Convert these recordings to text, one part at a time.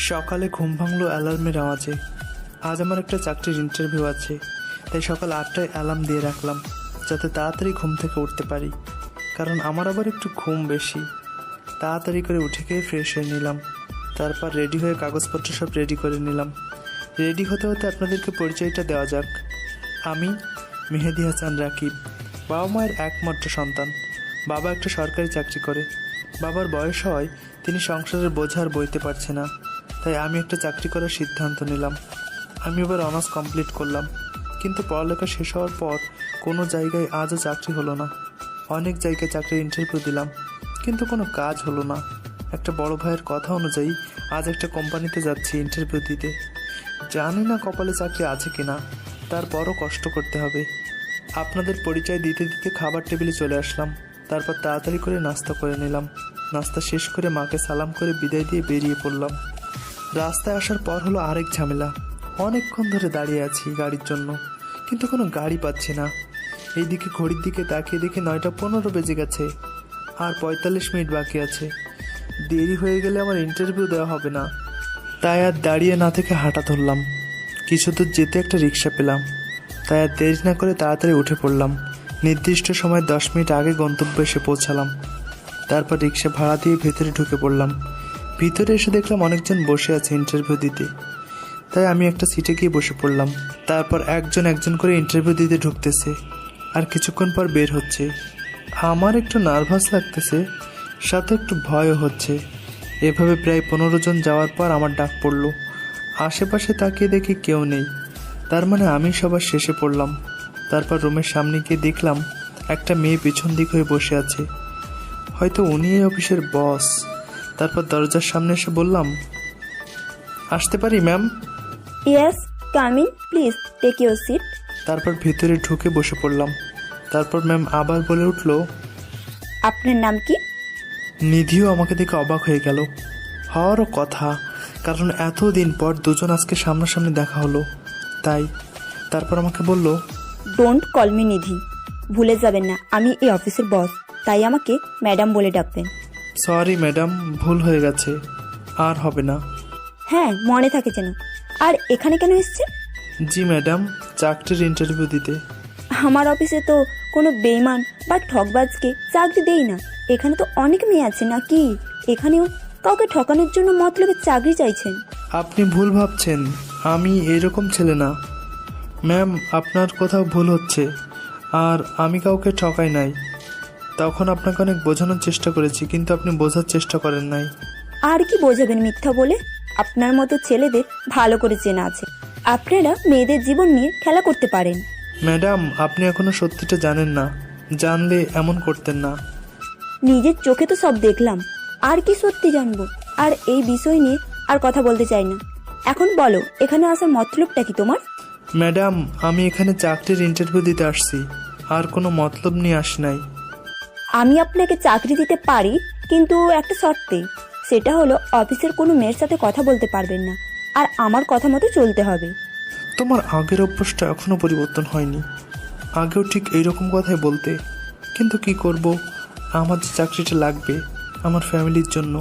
সকালে ঘুম ভাঙলো অ্যালার্মের আওয়াজে। আজ আমার একটা চাকরির ইন্টারভিউ আছে, তাই সকাল 8টায় অ্যালার্ম দিয়ে রাখলাম যাতে তাড়াতাড়ি ঘুম থেকে উঠতে পারি, কারণ আমার আবার একটু ঘুম বেশি। তাড়াতাড়ি করে উঠে গিয়ে ফ্রেশ হয়ে নিলাম, তারপর রেডি হয়ে কাগজপত্র সব রেডি করে নিলাম। রেডি হতে হতে আপনাদেরকে পরিচয়টা দেওয়া যাক। আমি মেহেদি হাসান রাকিব, বাবা মায়ের একমাত্র সন্তান। বাবা একটা সরকারি চাকরি করে। বাবার বয়স হয় তিনি সংসারের বোঝা আর বইতে পারছে না, তাই আমি একটা চাকরি করার সিদ্ধান্ত নিলাম। আমি এবার অনার্স কমপ্লিট করলাম, কিন্তু পড়ালেখা শেষ হওয়ার পর কোনো জায়গায় আজও চাকরি হলো না। অনেক জায়গায় চাকরির ইন্টারভিউ দিলাম, কিন্তু কোনো কাজ হলো না। একটা বড় ভাইয়ের কথা অনুযায়ী আজ একটা কোম্পানিতে যাচ্ছি ইন্টারভিউ দিতে। জানি না কপালে চাকরি আছে কিনা, তারপরও কষ্ট করতে হবে। আপনাদের পরিচয় দিতে দিতে খাবার টেবিলে চলে আসলাম। তারপর তাড়াতাড়ি করে নাস্তা করে নিলাম। নাস্তা শেষ করে মাকে সালাম করে বিদায় দিয়ে বেরিয়ে পড়লাম। রাস্তায় আসার পর হলো আরেক ঝামেলা। অনেকক্ষণ ধরে দাঁড়িয়ে আছি গাড়ির জন্য, কিন্তু কোনো গাড়ি পাচ্ছি না। এইদিকে ঘড়ির দিকে তাকিয়ে দেখি 9টা 15 বেজে গেছে, আর 45 মিনিট বাকি আছে। দেরি হয়ে গেলে আমার ইন্টারভিউ দেওয়া হবে না, তাই আর দাঁড়িয়ে না থেকে হাঁটা ধরলাম। কিছু দূর যেতে একটা রিক্সা পেলাম, তাই আর দেরি না করে তাড়াতাড়ি উঠে পড়লাম। নির্দিষ্ট সময় 10 মিনিট আগে গন্তব্যে এসে পৌঁছালাম। তারপর রিক্সা ভাড়া দিয়ে ভেতরে ঢুকে পড়লাম। ভিতরে এসে দেখলাম অনেকজন বসে আছে ইন্টারভিউ দিতে, তাই আমি একটা সিটে গিয়ে বসে পড়লাম। তারপর একজন একজন করে ইন্টারভিউ দিতে ঢুকতেছে, আর কিছুক্ষণ পর বের হচ্ছে। আমার একটু নার্ভাস লাগতেছে, সাথে একটু ভয়ও হচ্ছে। এভাবে প্রায় 15 জন যাওয়ার পর আমার ডাক পড়লো। আশেপাশে তাকিয়ে দেখি কেউ নেই, তার মানে আমি সবার শেষে পড়লাম। তারপর রুমের সামনে গিয়ে দেখলাম একটা মেয়ে পিছন দিক হয়ে বসে আছে, হয়তো উনি এই অফিসের বস। তারপর দরজার সামনে এসে বললাম, আসতে পারি ma'am? Yes, come in please, take your seat. তারপর ভিতরে ঢুকে বসে পড়লাম। তারপর ম্যাম আবার বলে উঠল, আপনার নাম কি? নিধিও আমাকে দেখে অবাক হয়ে গেল। হওয়ারও কথা, কারণ এতদিন পর দুজন আজকে সামনাসামনি দেখা হলো, তাই। তারপর আমাকে বলল, ডোন্ট কল মি নিধি, ভুলে যাবেন না আমি এই অফিসের বস, তাই আমাকে ম্যাডাম বলে ডাকবেন। সরি ম্যাডাম, ভুল হয়ে গেছে, আর হবে না। হ্যাঁ, মনে থাকে যেন। আর এখানে কেন এসছেন? জি ম্যাডাম, চাকরির ইন্টারভিউ দিতে। আমার অফিসে তো কোনো বেইমান বা ঠকবাজকে চাকরি দেই না। এখানে তো অনেক মেয়ে আছে নাকি? এখানেও কাউকে ঠকানোর জন্য মতলবে চাকরি চাইছেন? আপনি ভুল ভাবছেন, আমি এরকম ছেলে না। ম্যাম, আপনার কোথাও ভুল হচ্ছে, আর আমি কাউকে ঠকাই নাই। তখন আপনাকে অনেক বোঝানোর চেষ্টা করেছি, কিন্তু আপনি বোঝার চেষ্টা করেন নাই। আর কি বোঝাবেন মিথ্যা বলে? আপনার মতো ছেলেদের ভালো করে চেনা আছে। আপনারা মেয়েদের জীবন নিয়ে খেলা করতে পারেন। ম্যাডাম, আপনি এখনো সত্যিটা জানেন না, জানলে এমন করতেন না। নিজের চোখে তো সব দেখলাম, আর কি সত্যি জানবো? আর এই বিষয় নিয়ে আর কথা বলতে চাই না। এখন বলো, এখানে আসার মতলবটা কি তোমার? ম্যাডাম, আমি এখানে চাকরির ইন্টারভিউ দিতে আসছি, আর কোনো মতলব নিয়ে আসি নাই। আমি আপনাকে চাকরি দিতে পারি, কিন্তু একটা শর্তে। সেটা হলো অফিসের কোনো মেয়ের সাথে কথা বলতে পারবেন না, আর আমার কথা মতো চলতে হবে। তোমার আগের অভ্যাসটা এখনো পরিবর্তন হয়নি। আগেও ঠিক এইরকম কথাই বলতে, কিন্তু কি করব, আমার যে চাকরিটা লাগবে আমার ফ্যামিলির জন্য,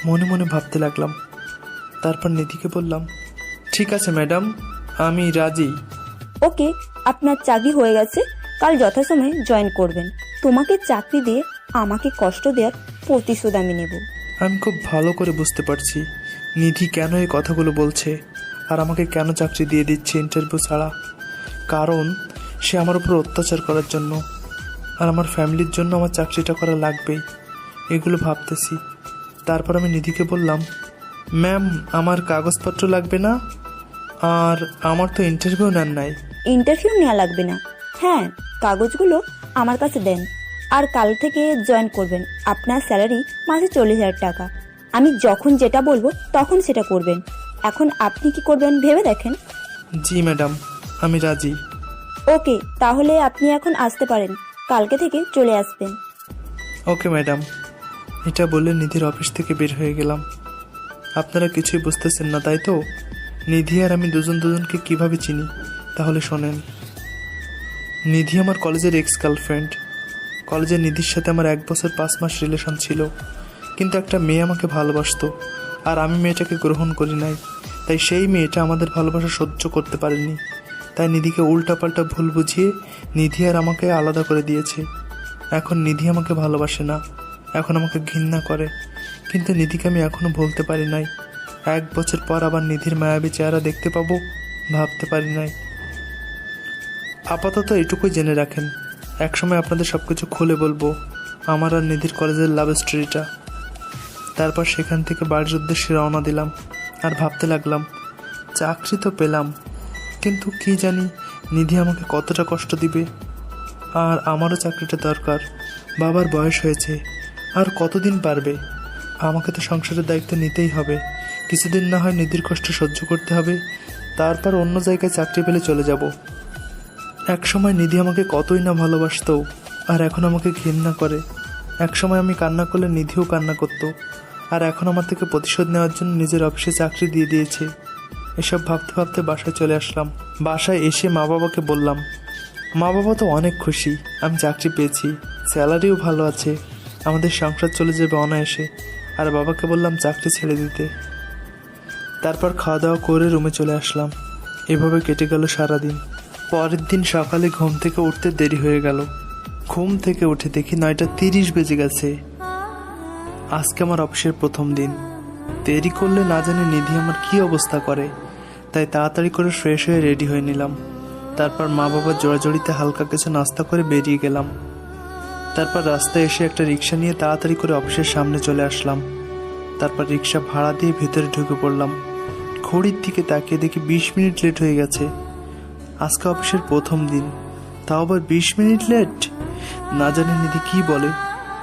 মনে মনে ভাবতে লাগলাম। তারপর নিধিকে বললাম, ঠিক আছে ম্যাডাম, আমি রাজি। ওকে, আপনার চাকরি হয়ে গেছে, কাল যথাসময়ে জয়েন করবেন। তোমাকে চাকরি দিয়ে আমাকে কষ্ট দেওয়ার প্রতিশোধ আমি নেব। আমি খুব ভালো করে বুঝতে পারছি নিধি কেন এই কথাগুলো বলছে, আর আমাকে কেন চাকরি দিয়ে দিচ্ছে ইন্টারভিউ ছাড়া। কারণ সে আমার উপর অত্যাচার করার জন্য, আর আমার ফ্যামিলির জন্য আমার চাকরিটা করা লাগবেই, এগুলো ভাবতেছি। তারপর আমি নিধিকে বললাম, ম্যাম, আমার কাগজপত্র লাগবে না, আর আমার তো ইন্টারভিউ নেন নাই। ইন্টারভিউ নেওয়া লাগবে না। হ্যাঁ, কাগজগুলো আমার কাছে দেন, আর কাল থেকে জয়েন করবেন। আপনার স্যালারি মাসে 40,000 টাকা। আমি যখন যেটা বলবো তখন সেটা করবেন। এখন আপনি কি করবেন ভেবে দেখেন। জি ম্যাডাম, আমি রাজি। ওকে, তাহলে আপনি এখন আসতে পারেন, কালকে থেকে চলে আসবেন। Okay madam. এটা বলে নিধির অফিস থেকে বের হয়ে গেলাম। আপনারা কিছুই বুঝতেছেন না, তাই তো? নিধি আর আমি দুজনকে কিভাবে চিনি, তাহলে শোনেন। নিধি আমার কলেজের এক্স গার্লফ্রেন্ড। কলেজের নিধির সাথে আমার 1 বছর 5 মাস রিলেশন ছিল, কিন্তু একটা মেয়ে আমাকে ভালোবাসতো, আর আমি মেয়েটাকে গ্রহণ করি নাই, তাই সেই মেয়েটা আমাদের ভালোবাসা সহ্য করতে পারেনি। তাই নিধিকে উল্টাপাল্টা ভুল বুঝিয়ে নিধি আর আমাকে আলাদা করে দিয়েছে। এখন নিধি আমাকে ভালোবাসে না, এখন আমাকে ঘৃণা করে। কিন্তু নিধিকে আমি এখনো ভুলতে পারি নাই। 1 বছর পর আবার নিধির মায়াবী চেহারা দেখতে পাবো ভাবতে পারি নাই। আপাতত এটুকুই জেনে রাখেন, একসময় আপনাদের সব কিছু খুলে বলবো, আমার আর নিধির কলেজের লাভ স্টোরিটা। তারপর সেখান থেকে বাড়ির উদ্দেশ্যে রওনা দিলাম। আর ভাবতে লাগলাম, চাকরি তো পেলাম, কিন্তু কি জানি নিধি আমাকে কতটা কষ্ট দিবে। আর আমারও চাকরিটা দরকার। বাবার বয়স হয়েছে, আর কতদিন পারবে। আমাকে তো সংসারের দায়িত্ব নিতেই হবে। কিছুদিন না হয় নিধির কষ্ট সহ্য করতে হবে, তারপর অন্য জায়গায় চাকরি পেলে চলে যাব। একসময় নিধি আমাকে কতই না ভালোবাসতো, আর এখন আমাকে ঘৃণা করে। একসময় আমি কান্না করলে নিধিও কান্না করত, আর এখন আমার থেকে প্রতিশোধ নেওয়ার জন্য নিজের অফিসে চাকরি দিয়ে দিয়েছে। এসব ভাবতে ভাবতে বাসায় চলে আসলাম। বাসায় এসে মা বাবাকে বললাম। মা বাবা তো অনেক খুশি, আমি চাকরি পেয়েছি, স্যালারিও ভালো আছে, আমাদের সংসার চলে যাবে অনায়াসে। আর বাবাকে বললাম চাকরি ছেড়ে দিতে। তারপর খাওয়া দাওয়া করে রুমে চলে আসলাম। এভাবে কেটে গেল সারাদিন। পরের দিন সকালে ঘুম থেকে উঠতে দেরি হয়ে গেল। ঘুম থেকে উঠে দেখি 9:30 বেজে গেছে। আজকে আমার অফিসের প্রথম দিন। দেরি করলে না জানি নিধি আমার কি অবস্থা করে, তাই তাড়াতাড়ি করে ফ্রেশ হয়ে রেডি হয়ে নিলাম। তারপর মা বাবার জোড়াজড়িতে হালকা কিছু নাস্তা করে বেরিয়ে গেলাম। তারপর রাস্তায় এসে একটা রিক্সা নিয়ে তাড়াতাড়ি করে অফিসের সামনে চলে আসলাম। তারপর রিক্সা ভাড়া দিয়ে ভেতরে ঢুকে পড়লাম। ঘড়ির দিকে তাকিয়ে দেখি 20 মিনিট লেট হয়ে গেছে। আজকে অফিসের প্রথম দিন, তাও আবার 20 মিনিট লেট। না জানি নিধি কি বলে।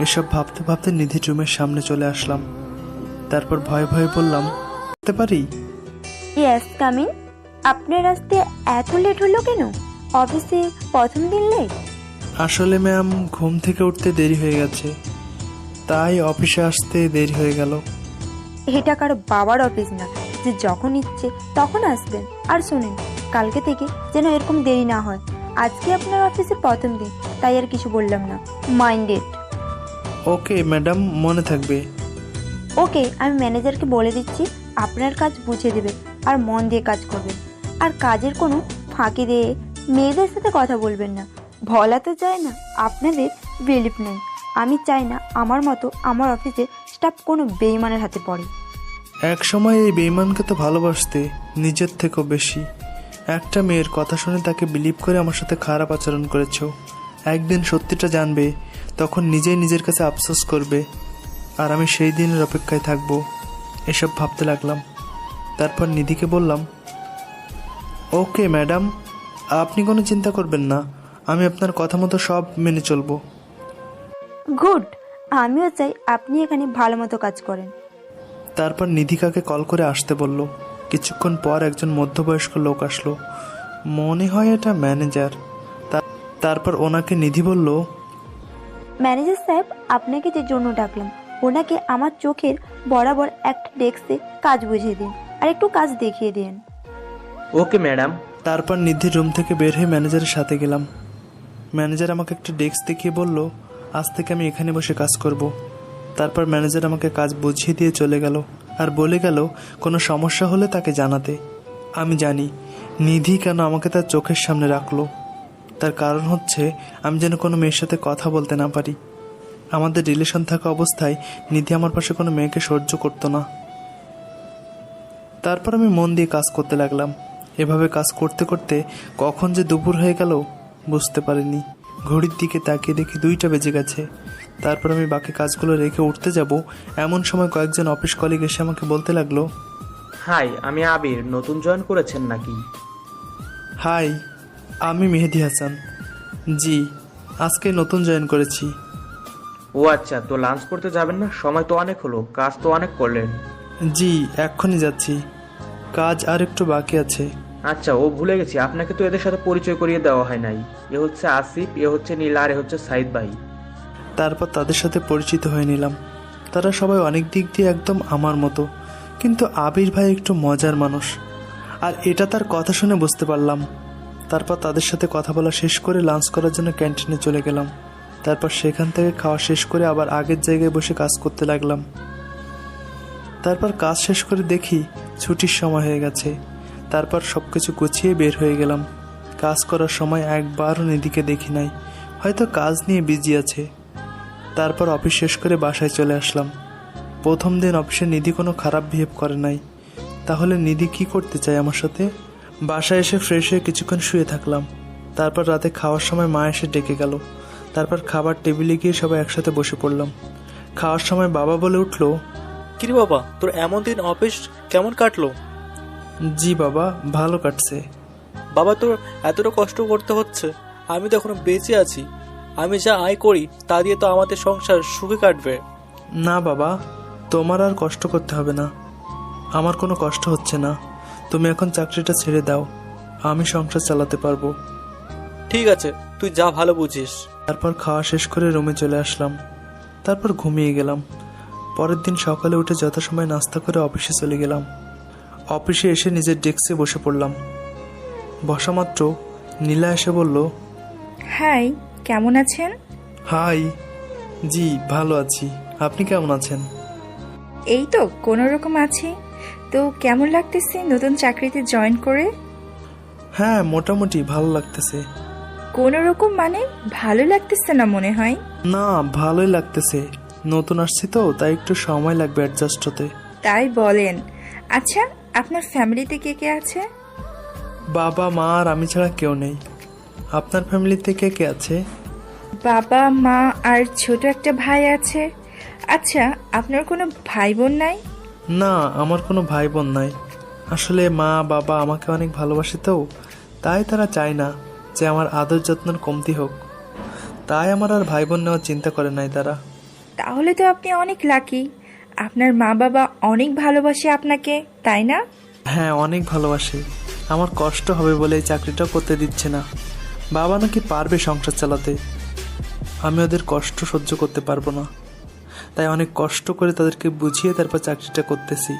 এসব ভাবতে ভাবতে নিধির রুমের সামনে চলে আসলাম। তারপর ভয়ে ভয়ে বললাম, যেতে পারি? Yes, coming. আপনার আসতে এত লেট হলো কেন? অফিসে প্রথম দিন লেট? আসলে ম্যাম, ঘুম থেকে উঠতে দেরি হয়ে গেছে, তাই অফিসে আসতে দেরি হয়ে গেল। এটা কারো বাবার অফিস না যে যখন ইচ্ছে তখন আসবেন। আর শুনেন, কালকে থেকে যেন এরকম দেরি না হয়। আজকে আপনার অফিসে প্রথম দিন, তাই আর কিছু বললাম না। মাইন্ডেড। ওকে ম্যাডাম, মনে থাকবে। ওকে, আমি ম্যানেজারকে বলে দিচ্ছি, আপনার কাজ বুঝে দেবে আর মন দিয়ে কাজ করবেন। আর কাজের কোনো ফাঁকি দিয়ে মেয়েদের সাথে কথা বলবেন না। বলা তো যায় না আপনাদের বিলিভ নেই। আমি চাই না আমার মতো আমার অফিসে স্টাফ কোনো বেইমানের হাতে পড়ে। এক সময় এই বেঈমানকে তো ভালোবাসতে নিজের থেকেও বেশি। একটা মেয়ের কথা শুনে তাকে বিলিভ করে আমার সাথে খারাপ আচরণ করেছো। একদিন সত্যিটা জানবে, তখন নিজেই নিজের কাছে আফসোস করবে। আর আমি সেই দিনের অপেক্ষায় থাকবো। এসব ভাবতে লাগলাম। তারপর নিধিকে বললাম, ওকে ম্যাডাম, আপনি কোনো চিন্তা করবেন না, আমি আপনার কথা মতো সব মেনে চলবো। গুড, আমিও চাই আপনি এখানে ভালো মতো কাজ করেন। তারপর নিধিকাকে কল করে আসতে বলল। কিছুক্ষণ পর একজন মধ্যবয়স্ক লোক আসলো, মনে হয় এটা ম্যানেজার। তারপর ওনাকে নিধি বলল, ম্যানেজার সাহেব, আপনাকে যে জন্য ডাকলাম, ওনাকে আমার চোখের বরাবর একটা ডেস্কে কাজ বুঝিয়ে দিন আর একটু কাজ দেখিয়ে দিন। Okay madam. তারপর নিধির রুম থেকে বের হয়ে ম্যানেজারের সাথে গেলাম। ম্যানেজার আমাকে একটা ডেস্ক দেখিয়ে বলল, আজ থেকে আমি এখানে বসে কাজ করব। তারপর ম্যানেজার আমাকে কাজ বুঝিয়ে দিয়ে চলে গেল আর বলে গেল কোনো সমস্যা হলে তাকে জানাতে। আমি জানি নিধি কেন আমাকে তার চোখের সামনে রাখলো। তার কারণ হচ্ছে আমি যেন কোনো মেয়ের সাথে কথা বলতে না পারি। আমাদের রিলেশন থাকা অবস্থায় নিধি আমার পাশে কোনো মেয়েকে সহ্য করতো না। তারপর আমি মন দিয়ে কাজ করতে লাগলাম। এভাবে কাজ করতে করতে কখন যে দুপুর হয়ে গেল বুঝতে পারিনি। ঘড়ির দিকে তাকিয়ে দেখি 2টা বেজে গেছে। তারপর আমি বাকি কাজগুলো রেখে উঠতে যাব, এমন সময় কয়েকজন অফিস কলিগ এসে আমাকে বলতে লাগলো, হাই, আমি আবির। নতুন জয়েন করেছেন নাকি? হাই, আমি মেহেদি হাসান। জি, আজকে নতুন জয়েন করেছি। ও আচ্ছা, তো লাঞ্চ করতে যাবেন না? সময় তো অনেক হলো, কাজ তো অনেক করলেন। জি, এক্ষুনি যাচ্ছি, কাজ আর একটু বাকি আছে। আচ্ছা, ও ভুলে গেছি, আপনাকে তো এদের সাথে পরিচয় করিয়ে দেওয়া হয় নাই। এ হচ্ছে আসিফ, এ হচ্ছে নীলা, আর এ হচ্ছে সাইদ ভাই। তারপর তাদের সাথে পরিচিত হয়ে নিলাম। তারা সবাই অনেক দিক দিয়ে একদম আমার মতো, কিন্তু আবির ভাই একটু মজার মানুষ, আর এটা তার কথা শুনে বুঝতে পারলাম। তারপর তাদের সাথে কথা বলা শেষ করে লাঞ্চ করার জন্য ক্যান্টিনে চলে গেলাম। তারপর সেখান থেকে খাওয়া শেষ করে আবার আগের জায়গায় বসে কাজ করতে লাগলাম। তারপর কাজ শেষ করে দেখি ছুটির সময় হয়ে গেছে। তারপর সব কিছু গুছিয়ে বের হয়ে গেলাম। কাজ করার সময় একবারও নিধিকে দেখি নাই, হয়তো কাজ নিয়ে বিজি আছে। তারপর অফিস শেষ করে বাসায় চলে আসলাম। প্রথম দিন অফিসে নিধি কোনো খারাপ বিহেভ করে নাই, তাহলে নিধি কি করতে চায় আমার সাথে? বাসায় এসে ফ্রেশ হয়ে কিছুক্ষণ শুয়ে থাকলাম। তারপর রাতে খাওয়ার সময় মা এসে ডেকে গেল। তারপর খাবার টেবিলে গিয়ে সবাই একসাথে বসে পড়লাম। খাওয়ার সময় বাবা বলে উঠলো, কিরে বাবা, তোর এমন দিন অফিস কেমন কাটলো? জি বাবা, ভালো কাটছে। বাবা, তোর এতটা কষ্ট করতে হচ্ছে, আমি তো এখনো বেঁচে আছি। আমি যা আয় করি তা দিয়ে তো আমাদের সংসার সুখে কাটবে। না বাবা, তোমার আর কষ্ট করতে হবে না। আমার কোনো কষ্ট হচ্ছে না। তুমি এখন চাকরিটা ছেড়ে দাও, আমি সংসার চালাতে পারবো। ঠিক আছে, তুই যা ভালো বুঝিস। তারপর খাওয়া শেষ করে রুমে চলে আসলাম। তারপর ঘুমিয়ে গেলাম। পরের দিন সকালে উঠে যথাসময় নাস্তা করে অফিসে চলে গেলাম। অফিসে এসে নিজের ডেস্কে বসে পড়লাম। বসা মাত্র নীলা এসে বলল, হাই, কেমন আছেন? হাই। জি ভালো আছি, আপনি কেমন আছেন? এই তো কোনো রকম আছি। তো কেমন লাগতেছে নতুন চাকরিতে জয়েন করে? হ্যাঁ, মোটামুটি ভালো লাগতেছে। কোনো রকম মানে ভালো লাগতেছে না মনে হয়? না, ভালোই লাগতেছে। নতুন আসছি তো, তাই একটু সময় লাগবে অ্যাডজাস্ট হতে। তাই বলেন। আচ্ছা, আপনার ফ্যামিলিতে কে কে আছে? বাবা মা আর আমি ছাড়া কেউ নেই। আপনার ফ্যামিলিতে কে কে আছে? বাবা, মা আর ছোট একটা ভাই আছে। আচ্ছা, আপনার কোনো ভাই বোন নাই? না, আমার কোনো ভাই বোন নাই। আসলে মা বাবা আমাকে অনেক ভালোবাসে তো, তাই তারা চায় না যে আমার আদর যত্নের কমতি হোক। তাই আমার আর ভাই বোন নেওয়ার চিন্তা করে নাই তারা। তাহলে তো আপনি অনেক লাকি। আপনার মা বাবা অনেক ভালোবাসে আপনাকে, তাই না? হ্যাঁ, অনেক ভালোবাসে। আমার কষ্ট হবে বলে এই চাকরিটা করতে দিচ্ছে না। বাবা নাকি পারবে সংসার চালাতে, আমি ওদের কষ্ট সহ্য করতে পারবো না। তাই অনেক কষ্ট করে তাদেরকে বুঝিয়ে তারপর চাকরিটা করতেছি।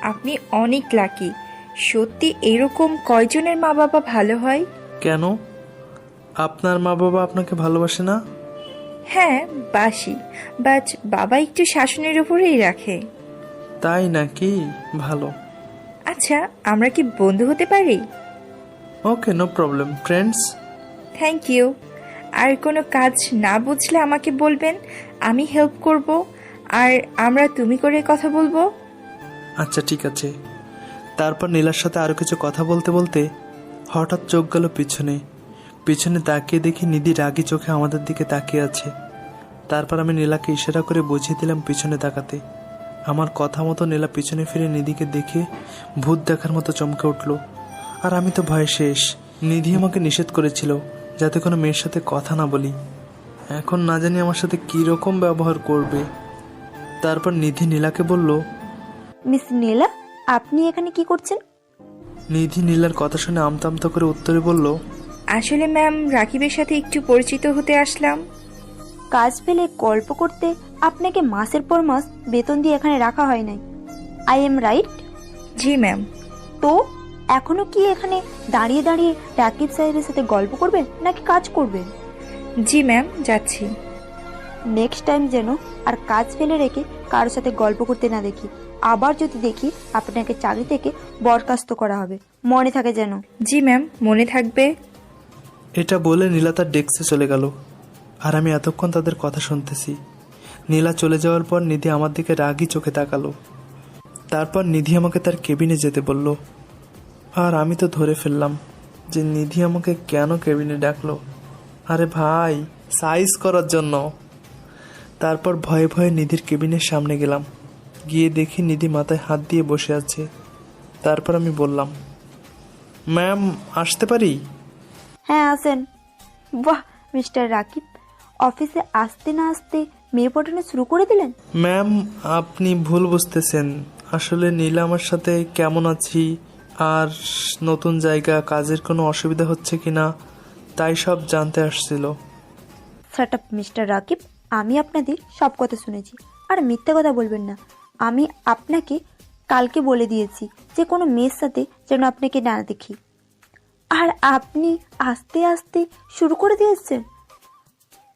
আপনি অনেক লাকি। সত্যি এরকম কয়জনের মা বাবা ভালো হয়? কেন, আপনার মা বাবা আপনাকে ভালোবাসে না? হ্যাঁ, বাসি, বাট বাবা একটু শাসনের উপরেই রাখে। তাই নাকি? ভালো। আচ্ছা, আমরা কি বন্ধু হতে পারি? Okay, no problem, friends. Thank you. আর কোনো কাজ না বুঝলে আমাকে বলবেন, আমি হেল্প করব। আর আমরা তুমি করে কথা বলবো। আচ্ছা ঠিক আছে। তারপর নীলার সাথে আরও কিছু কথা বলতে বলতে হঠাৎ চোখ গেল পিছনে। পিছনে তাকিয়ে দেখি নিধি রাগী চোখে আমাদের দিকে তাকিয়ে আছে। তারপর আমি নীলাকে ইশারা করে বুঝিয়ে দিলাম পিছনে তাকাতে। আমার কথা মতো নীলা পিছনে ফিরে নিধিকে দেখে ভূত দেখার মতো চমকে উঠল। আর আমি তো ভয়ে শেষ। নিধি আমাকে নিষেধ করেছিল যাতে কোনো মেয়ের সাথে কথা না বলি। এখন না জানি আমার সাথে কী রকম ব্যবহার করবে। তারপর নিধি নীলাকে বলল, মিস নীলা, আপনি এখানে কি করছেন? নিধি নীলার কথা শুনে আমতা আমতা করে উত্তরে বলল, আসলে ম্যাম, রাকিবের সাথে একটু পরিচিত হতে আসলাম। কাজ পেলে গল্প করতে আপনাকে মাসের পর মাস বেতন দিয়ে এখানে রাখা হয় নাই। I am right? G ma'am. তো এখনো কি এখানে দাঁড়িয়ে দাঁড়িয়ে রাকিব সাহেবের সাথে গল্প করবেন নাকি কাজ করবেন? জি ম্যাম, যাচ্ছি। নেক্সট টাইম যেন আর কাজ ফেলে রেখে কারোর সাথে গল্প করতে না দেখি। আবার যদি দেখি আপনাকে চাকরি থেকে বরখাস্ত করা হবে, মনে থাকে যেন। জি ম্যাম, মনে থাকবে। এটা বলে নীলা তার ডেস্কে চলে গেল। আর আমি এতক্ষণ তাদের কথা শুনতেছি। নীলা চলে যাওয়ার পর নিধি আমার দিকে রাগী চোখে তাকালো। তারপর নিধি আমাকে তার কেবিনে যেতে বলল। আর আমি তো ধরে ফেললাম যে নিধি আমাকে কেন কেবিনে ডাকলো। আরে ভাই, সাইজ করার জন্য। তারপর ভয়ে ভয়ে নিধির কেবিনের সামনে গেলাম। গিয়ে দেখি নিধি মাথায় হাত দিয়ে বসে আছে। তারপর আমি বললাম, ম্যাম আসতে পারি? হ্যাঁ, আসেন। বাহ, মিস্টার রাকিব, অফিসে আসতে না আসতে মেয়ে পটানো শুরু করে দিলেন। ম্যাম, আপনি ভুল বুঝতেছেন। আসলে নীলা আমার সাথে কেমন আছি আর নতুন জায়গা কাজের কোনো অসুবিধা হচ্ছে কিনা তাই সব জানতে আসছিল। শাট আপ মিস্টার রাকিব, আমি আপনাদের সব কথা শুনেছি। আর মিথ্যে কথা বলবেন না। আমি আপনাকে কালকে বলে দিয়েছি যে কোনো মেয়ের সাথে যেন আপনাকে না দেখি। আর আপনি আস্তে আস্তে শুরু করে দিয়েছেন।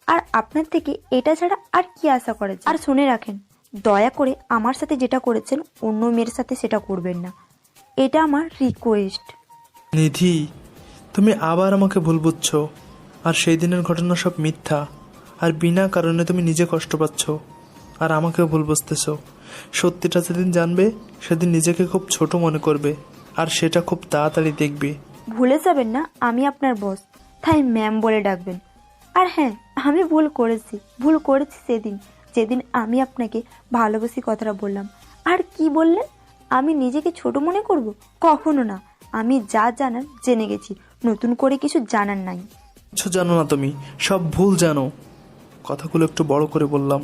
আর আপনার থেকে এটা ছাড়া আর কি আশা করা যায়? আর শুনে রাখেন, দয়া করে আমার সাথে যেটা করেছেন অন্য মেয়ের সাথে সেটা করবেন না, এটা আমার রিকোয়েস্ট। নিধি, তুমি আবার আমাকে ভুল বুঝছো। আর সেই দিনের ঘটনা সব মিথ্যা, আর বিনা কারণে তুমি নিজে কষ্ট পাচ্ছ আর আমাকেও ভুল বুঝতেছো। সত্যিটা যেদিন জানবে সেদিন নিজেকে খুব ছোট মনে করবে, আর সেটা খুব তাড়াতাড়ি দেখবে। ভুলে যাবেন না আমি আপনার বস, তাই ম্যাম বলে ডাকবেন। আর হ্যাঁ, আমি ভুল করেছি যেদিন আমি আপনাকে ভালোবেসে কথাটা বললাম। আর কি বললেন, আমি নিজেকে ছোট মনে করব? কখনো না। আমি যা জানার জেনে গেছি, নতুন করে কিছু জানার নাই। কিছু জানো না, তুমি সব ভুল জানো। কথাগুলো একটু বড় করে বললাম।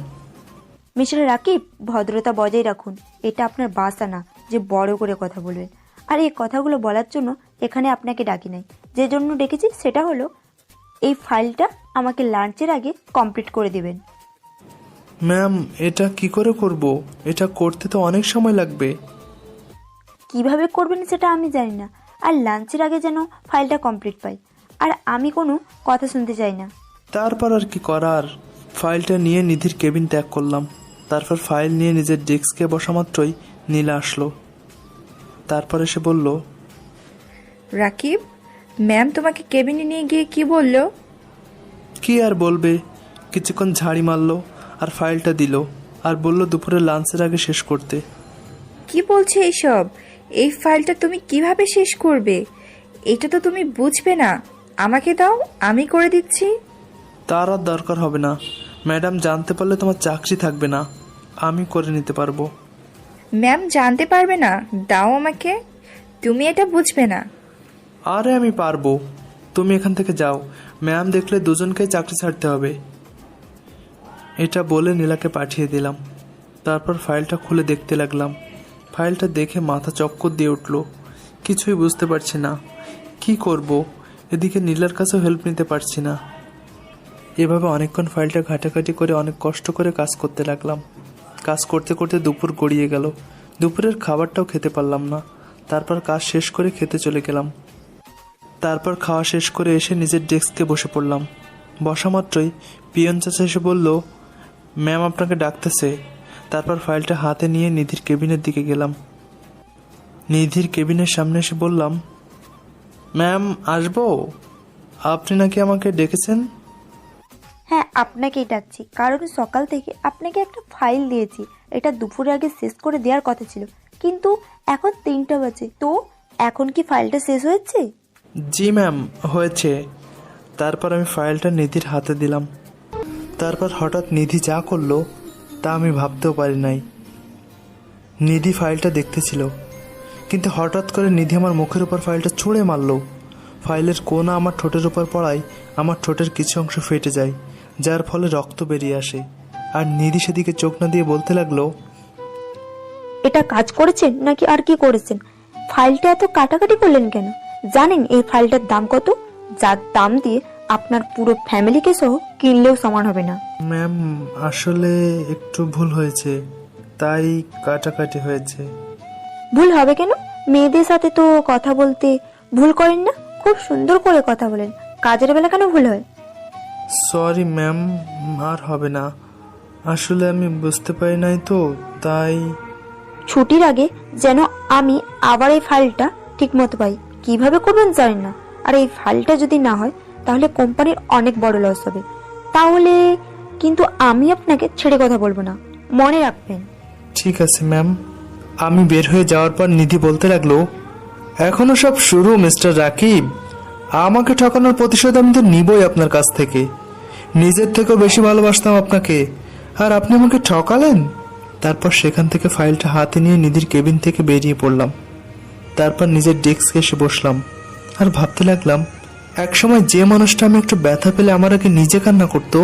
মিস্টার রাকিব, ভদ্রতা বজায় রাখুন। এটা আপনার বাসা না যে বড় করে কথা বলবেন। আর এই কথাগুলো বলার জন্য এখানে আপনাকে ডাকি নাই। যে জন্য ডেকেছি সেটা হলো এই ফাইলটা আমাকে লাঞ্চের আগে কমপ্লিট করে দেবেন। ম্যাম, এটা কি করে করব? এটা করতে তো অনেক সময় লাগবে। কিভাবে করবেন সেটা আমি জানি না, আর লাঞ্চের আগে যেন ফাইলটা কমপ্লিট পাই। আর আমি কোনো কথা শুনতে চাই না। তারপর আর কি করার, ফাইলটা নিয়ে নিধির কেবিন ত্যাগ করলাম। তারপর ফাইল নিয়ে নিজের ডেস্কে বসা মাত্রই নীলা আসলো। তারপর এসে বলল, রাকিব, ম্যাম তোমাকে কেবিনে নিয়ে গিয়ে কি বললো? কি আর বলবে, কিছুক্ষণ ঝাড়ি মারলো আর ফাইলটা দিল, আর বলল দুপুরে লাঞ্চের আগে শেষ করতে। কি বলছে এইসব? এই ফাইলটা তুমি কিভাবে শেষ করবে? এটা তো তুমি বুঝবে না। আমাকে দাও, আমি করে দিচ্ছি। তার আর দরকার হবে না, ম্যাডাম জানতে পারলে তোমার চাকরি থাকবে না। আমি করে নিতে পারবো। ম্যাম জানতে পারবে না? দাও আমাকে, তুমি এটা বুঝবে না। আরে আমি পারবো, তুমি এখান থেকে যাও। ম্যাম দেখলে দুজনকেই চাকরি ছাড়তে হবে। এটা বলে নীলাকে পাঠিয়ে দিলাম। তারপর ফাইলটা খুলে দেখতে লাগলাম। ফাইলটা দেখে মাথা চক্কর দিয়ে উঠলো। কিছুই বুঝতে পারছি না কি করব। এদিকে নীলার কাছেও হেল্প নিতে পারছি না। এভাবে অনেকক্ষণ ফাইলটা ঘাটাঘাটি করে অনেক কষ্ট করে কাজ করতে লাগলাম। কাজ করতে করতে দুপুর গড়িয়ে গেল। দুপুরের খাবারটাও খেতে পারলাম না। তারপর কাজ শেষ করে খেতে চলে গেলাম। তারপর খাওয়া শেষ করে এসে নিজের ডেস্কে বসে পড়লাম। বসা মাত্রই পিয়ন চাচা এসে বলল, ম্যাম আপনাকে ডাকতেছে। তারপর ফাইলটা হাতে নিয়ে নিধির কেবিনের দিকে গেলাম। নিধির কেবিনের সামনে এসে বললাম, ম্যাম আসবো? আপনি নাকি আমাকে ডেকেছেন? হ্যাঁ, আপনাকেই ডাকছি, কারণ সকাল থেকে আপনাকে একটা ফাইল দিয়েছি। এটা দুপুরের আগে শেষ করে দেওয়ার কথা ছিল, কিন্তু এখন 3টা বাজে। তো এখন কি ফাইলটা শেষ হয়েছে? জি ম্যাম, হয়েছে। তারপর আমি ফাইলটা নিধির হাতে দিলাম। তারপর হঠাৎ নিধি যা করলো তা আমি ভাবতেও পারি নাই। নিধি ফাইলটা দেখতেছিল, কিন্তু হঠাৎ করে নিধি আমার মুখের উপর ফাইলটা ছুঁড়ে মারলো। ফাইলের কোনা আমার ঠোঁটের উপর পড়ায় আমার ঠোঁটের কিছু অংশ ফেটে যায়, যার ফলে রক্ত বেরিয়ে আসে। আর নিধি সেদিকে চোখ না দিয়ে বলতে লাগলো, এটা কাজ করেছেন নাকি আর কি করেছেন? ফাইলটা এত কাটাকাটি করলেন কেন? জানেন এই ফাইলটার দাম কত? যার দাম দিয়ে আপনার পুরো ফ্যামিলিকে সহ কিনলেও সমান হবে না। ম্যাম আসলে একটু ভুল হয়েছে, তাই কাটাকাটি হয়েছে। ভুল হবে কেন? মেয়েদের সাথে তো কথা বলতে ভুল করেন না, খুব সুন্দর করে কথা বলেন। কাজের বেলা কেন ভুল হয়? সরি ম্যাম, আর হবে না। আসলে আমি বুঝতে পারি নাই তো, তাই। ছুটির আগে যেন আমি আবার এই ফাইলটা ঠিক মতো পাই। কিভাবে করবেন জানেন না। আর এই ফাইলটা যদি না হয় তাহলে কোম্পানির অনেক বড় লস হবে। তাহলে কিন্তু আমি আপনাকে ছেড়ে কথা বলবো না, মনে রাখবেন। ঠিক আছে ম্যাম। আমি বের হয়ে যাওয়ার পর নিধি বলতে লাগলো, এখনো সব শুরু মিস্টার রাকিব। আমাকে ঠকানোর প্রতিশোধ আমি তো নিবই আপনার কাছ থেকে। নিজের থেকেও বেশি ভালোবাসতাম আপনাকে, আর আপনি আমাকে ঠকালেন। তারপর সেখান থেকে ফাইলটা হাতে নিয়ে নিধির কেবিন থেকে বেরিয়ে পড়লাম। তারপর নিজের ডেস্কে এসে বসলাম আর ভাবতে লাগলাম, একসময় যে মানুষটা আমি একটু ব্যথা পেলে আমার আগে নিজে কান্না করতো,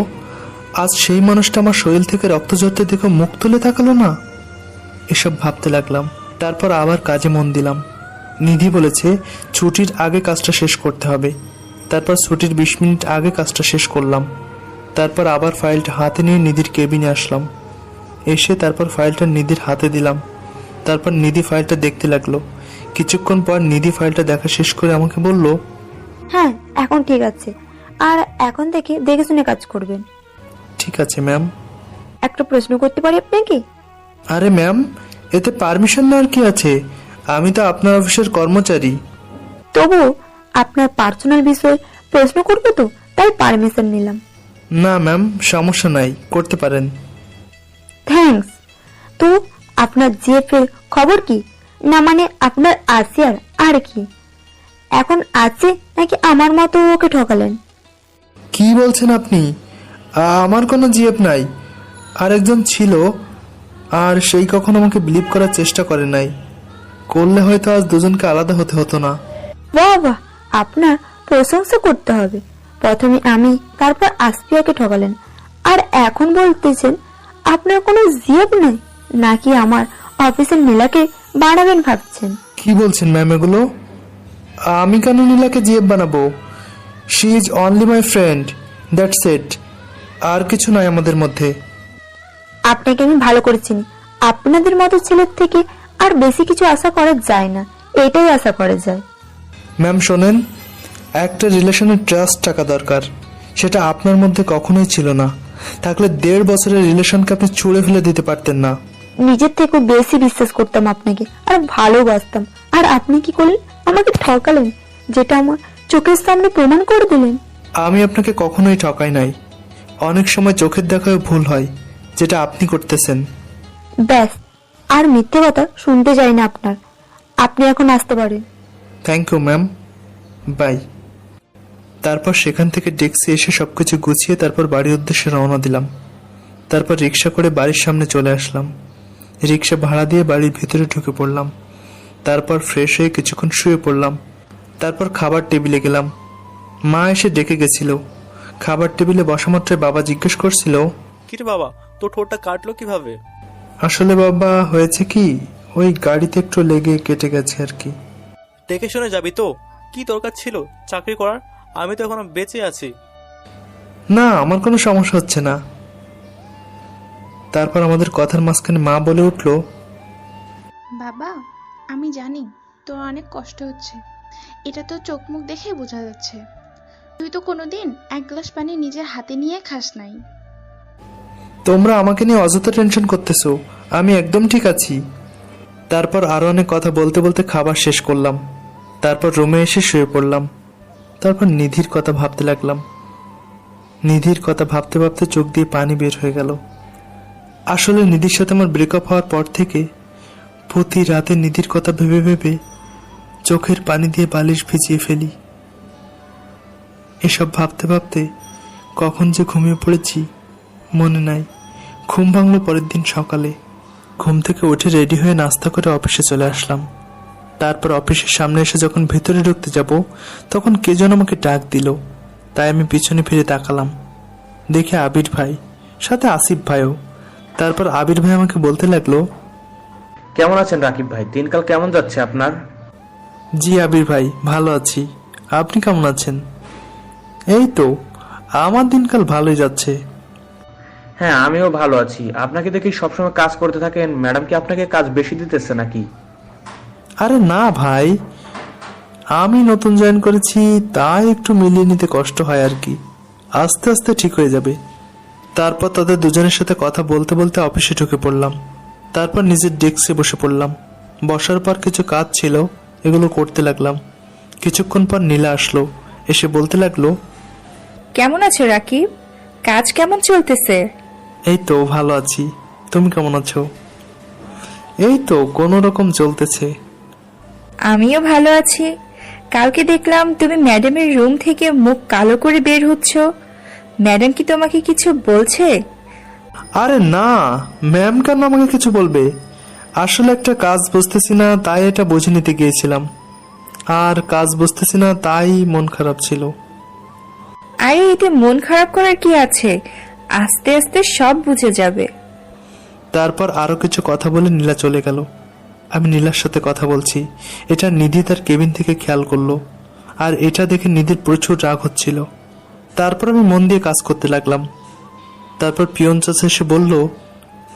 আজ সেই মানুষটা আমার শরীর থেকে রক্ত ঝরতে দেখে মুখ তুলে তাকালো না। এসব ভাবতে লাগলাম। তারপর আবার কাজে মন দিলাম। নিধি বলেছে ছুটির আগে কাজটা শেষ করতে হবে। তারপর ছুটির 20 মিনিট আগে কাজটা শেষ করলাম। তারপর আবার ফাইলটা হাতে নিয়ে নিধির কেবিনে আসলাম। এসে তারপর ফাইলটা নিধির হাতে দিলাম। তারপর নিধি ফাইলটা দেখতে লাগলো। কিছুক্ষণ পর নিধি ফাইলটা দেখা শেষ করে আমাকে বলল, হ্যাঁ, এখন ঠিক আছে। আর এখন থেকে দেখে শুনে কাজ করবেন। ঠিক আছে ম্যাম। একটা প্রশ্ন করতে পারি আপনাকে? আরে ম্যাম, এতে পারমিশন নেওয়ার কি আছে? আমি তো আপনার অফিসের কর্মচারী। তবু আপনার পার্সোনাল বিষয়ে প্রশ্ন করবো তো, তাই পারমিশন নিলাম। না ম্যাম, সমস্যা নাই, করতে পারেন। থ্যাঙ্কস। তো আপনার জিএফ এর খবর কি? না মানে আপনার আসিয়ার আর কি এখন আছে, নাকি আমার মতো ওকে ঠকালেন? কি বলছেন আপনি? আমার কোনো জিএফ নাই। আরেকজন ছিল, আর সেই কখনো আমাকে বিলিভ করার চেষ্টা করে নাই। করলে হয়তো আজ দুজনকে আলাদা হতে হতো না। বাহ বাহ, আপনার প্রশংসা করতে হবে। প্রথমে আমি, তারপর আসপিয়াকে ঠকালেন, আর এখন বলতেছেন আপনার কোনো জিএফ নাই। নাকি আমার অফিসের নীলাকে বাড়াবেন ভাবছেন? কি বলছেন ম্যাম এগুলো? আমি কেন নীলাকে জিএফ বানাবো? She is only my friend, that's it. আর কিছু নাই আমাদের মধ্যে। আপনাকে আমি ভালো করে চিনি। আপনাদের মতো ছেলের থেকে আর বেশি কিছু আশা করা যায় না, এটাই আশা করা যায়। ম্যাম শোনেন, একটা রিলেশনের ট্রাস্ট টাকা দরকার। সেটা আপনার মধ্যে কখনোই ছিল না। থাকলে 1.5 বছরের রিলেশনকে আপনি ছুঁড়ে ফেলে দিতে পারতেন না। নিজের থেকেও বেশি বিশ্বাস করতাম আপনাকে, আর ভালোবাসতাম। আর আপনি কি করলেন? আমাকে ঠকালেন, যেটা আমার চোখের সামনে প্রমাণ করে দিলেন। আমি আপনাকে কখনোই ঠকাই নাই। অনেক সময় চোখের দেখায় ভুল হয়, যেটা আপনি করতেছেন। ব্যাস, আর মিথ্যে কথা শুনতে চাই না আপনার। আপনি এখন আসতে পারেন। Thank you ma'am, bye. তারপর সেখান থেকে ডেস্কে এসে সবকিছু গুছিয়ে তারপর বাড়ির উদ্দেশ্যে রওনা দিলাম। তারপর রিক্সা করে বাড়ির সামনে চলে আসলাম। রিক্সা ভাড়া দিয়ে বাড়ির ভিতরে ঢুকে পড়লাম। তারপর ফ্রেশ হয়ে কিছুক্ষণ শুয়ে পড়লাম। তারপর খাবার টেবিলে গেলাম। মা এসে ডেকে গেছিল। খাবার টেবিলে বসা মাত্রই বাবা জিজ্ঞেস করছিল, কিরে বাবা, তোর ঠোঁটটা কাটলো কিভাবে? আসলে বাবা হয়েছে কি, ওই গাড়িতে একটু লেগে কেটে গেছে আর কি। দেখে শুনে যাবি তো? কি দরকার ছিল চাকরি করার? আমি তো এখনো বেঁচে আছি। না, আমার কোনো সমস্যা হচ্ছে না। তারপর আমাদের কথার মাঝখানে মা বলে উঠল, বাবা, আমি জানি তোর অনেক কষ্ট হচ্ছে, এটা তো চোখ মুখ দেখেই বোঝা যাচ্ছে। তুই তো কোনোদিন এক গ্লাস পানি নিজের হাতে নিয়ে খাস নাই। তোমরা আমাকে নিয়ে অযথা টেনশন করতেছো, আমি একদম ঠিক আছি। তারপর আরো অনেক কথা বলতে বলতে খাবার শেষ করলাম। তারপর রুমে এসে শুয়ে পড়লাম। তারপর নিধির কথা ভাবতে লাগলাম। নিধির কথা ভাবতে ভাবতে চোখ দিয়ে পানি বের হয়ে গেল। আসলে নিধির সাথে আমার ব্রেকআপ হওয়ার পর থেকে প্রতি রাতে নিধির কথা ভেবে ভেবে চোখের পানি দিয়ে বালিশ ভিজিয়ে ফেলি। এসব ভাবতে ভাবতে কখন যে ঘুমিয়ে পড়েছি মনে নাই। ঘুম ভাঙলো পরের দিন সকালে। ঘুম থেকে উঠে রেডি হয়ে নাস্তা করে অফিসে চলে আসলাম। তারপর অফিসের সামনে এসে যখন ভেতরে ঢুকতে যাব, তখন কে যেন আমাকে ডাক দিল। তাই আমি পিছনে ফিরে তাকালাম। দেখে আবির ভাই, সাথে আসিফ ভাইও। তারপর আবির ভাই আমাকে বলতে লাগলো, কেমন আছেন রাকিব ভাই? দিনকাল কেমন যাচ্ছে আপনার? জি আবির ভাই, ভালো আছি। আপনি কেমন আছেন? এই তো, আমার দিনকাল ভালোই যাচ্ছে। হ্যাঁ, আমিও ভালো আছি। আপনাকে দেখি সবসময় কাজ করতে থাকেন। ম্যাডাম কি আপনাকে কাজ বেশি দিতেছে নাকি? আরে না ভাই, আমি নতুন জয়েন করেছি, তাই একটু মিলিয়ে নিতে কষ্ট হয় আর কি। আস্তে আস্তে ঠিক হয়ে যাবে। তারপর তাদের দুজনের সাথে কথা বলতে বলতে অফিসে ঢুকে পড়লাম। তারপর নিজের ডেস্কে বসে পড়লাম। বসার পর কিছু কাজ ছিল, এগুলো করতে লাগলাম। কিছুক্ষণ পর নীলা আসলো। এসে বলতে লাগলো, কেমন আছো রাকিব? কাজ কেমন চলতেছে? এই তো ভালো আছি, তুমি কেমন আছো? এই তো কোনো রকম চলতেছে। আমিও ভালো আছি। কালকে দেখলাম তুমি ম্যাডামের রুম থেকে মুখ কালো করে বের হচ্ছ। ম্যাডাম কি তোমাকে কিছু বলছে? আরে না, ম্যাম কেন আমাকে কিছু বলবে? আসলে একটা কাজ বুঝতেছি না, তাই এটা বুঝে নিতে গিয়েছিলাম। আর কাজ বুঝতেছি না, তাই মন খারাপ ছিল। আরে এতে মন খারাপ করার কি আছে? আস্তে আস্তে সব বুঝে যাবে। তারপর আরো কিছু কথা বলে নীলা চলে গেল। আমি নীলার সাথে কথা বলছি, এটা নিধি তার কেবিন থেকে খেয়াল করলো। আর এটা দেখে নিধির প্রচুর রাগ হচ্ছিল। তারপর আমি মন দিয়ে কাজ করতে লাগলাম। তারপর পিয়ন চাচা এসে বলল,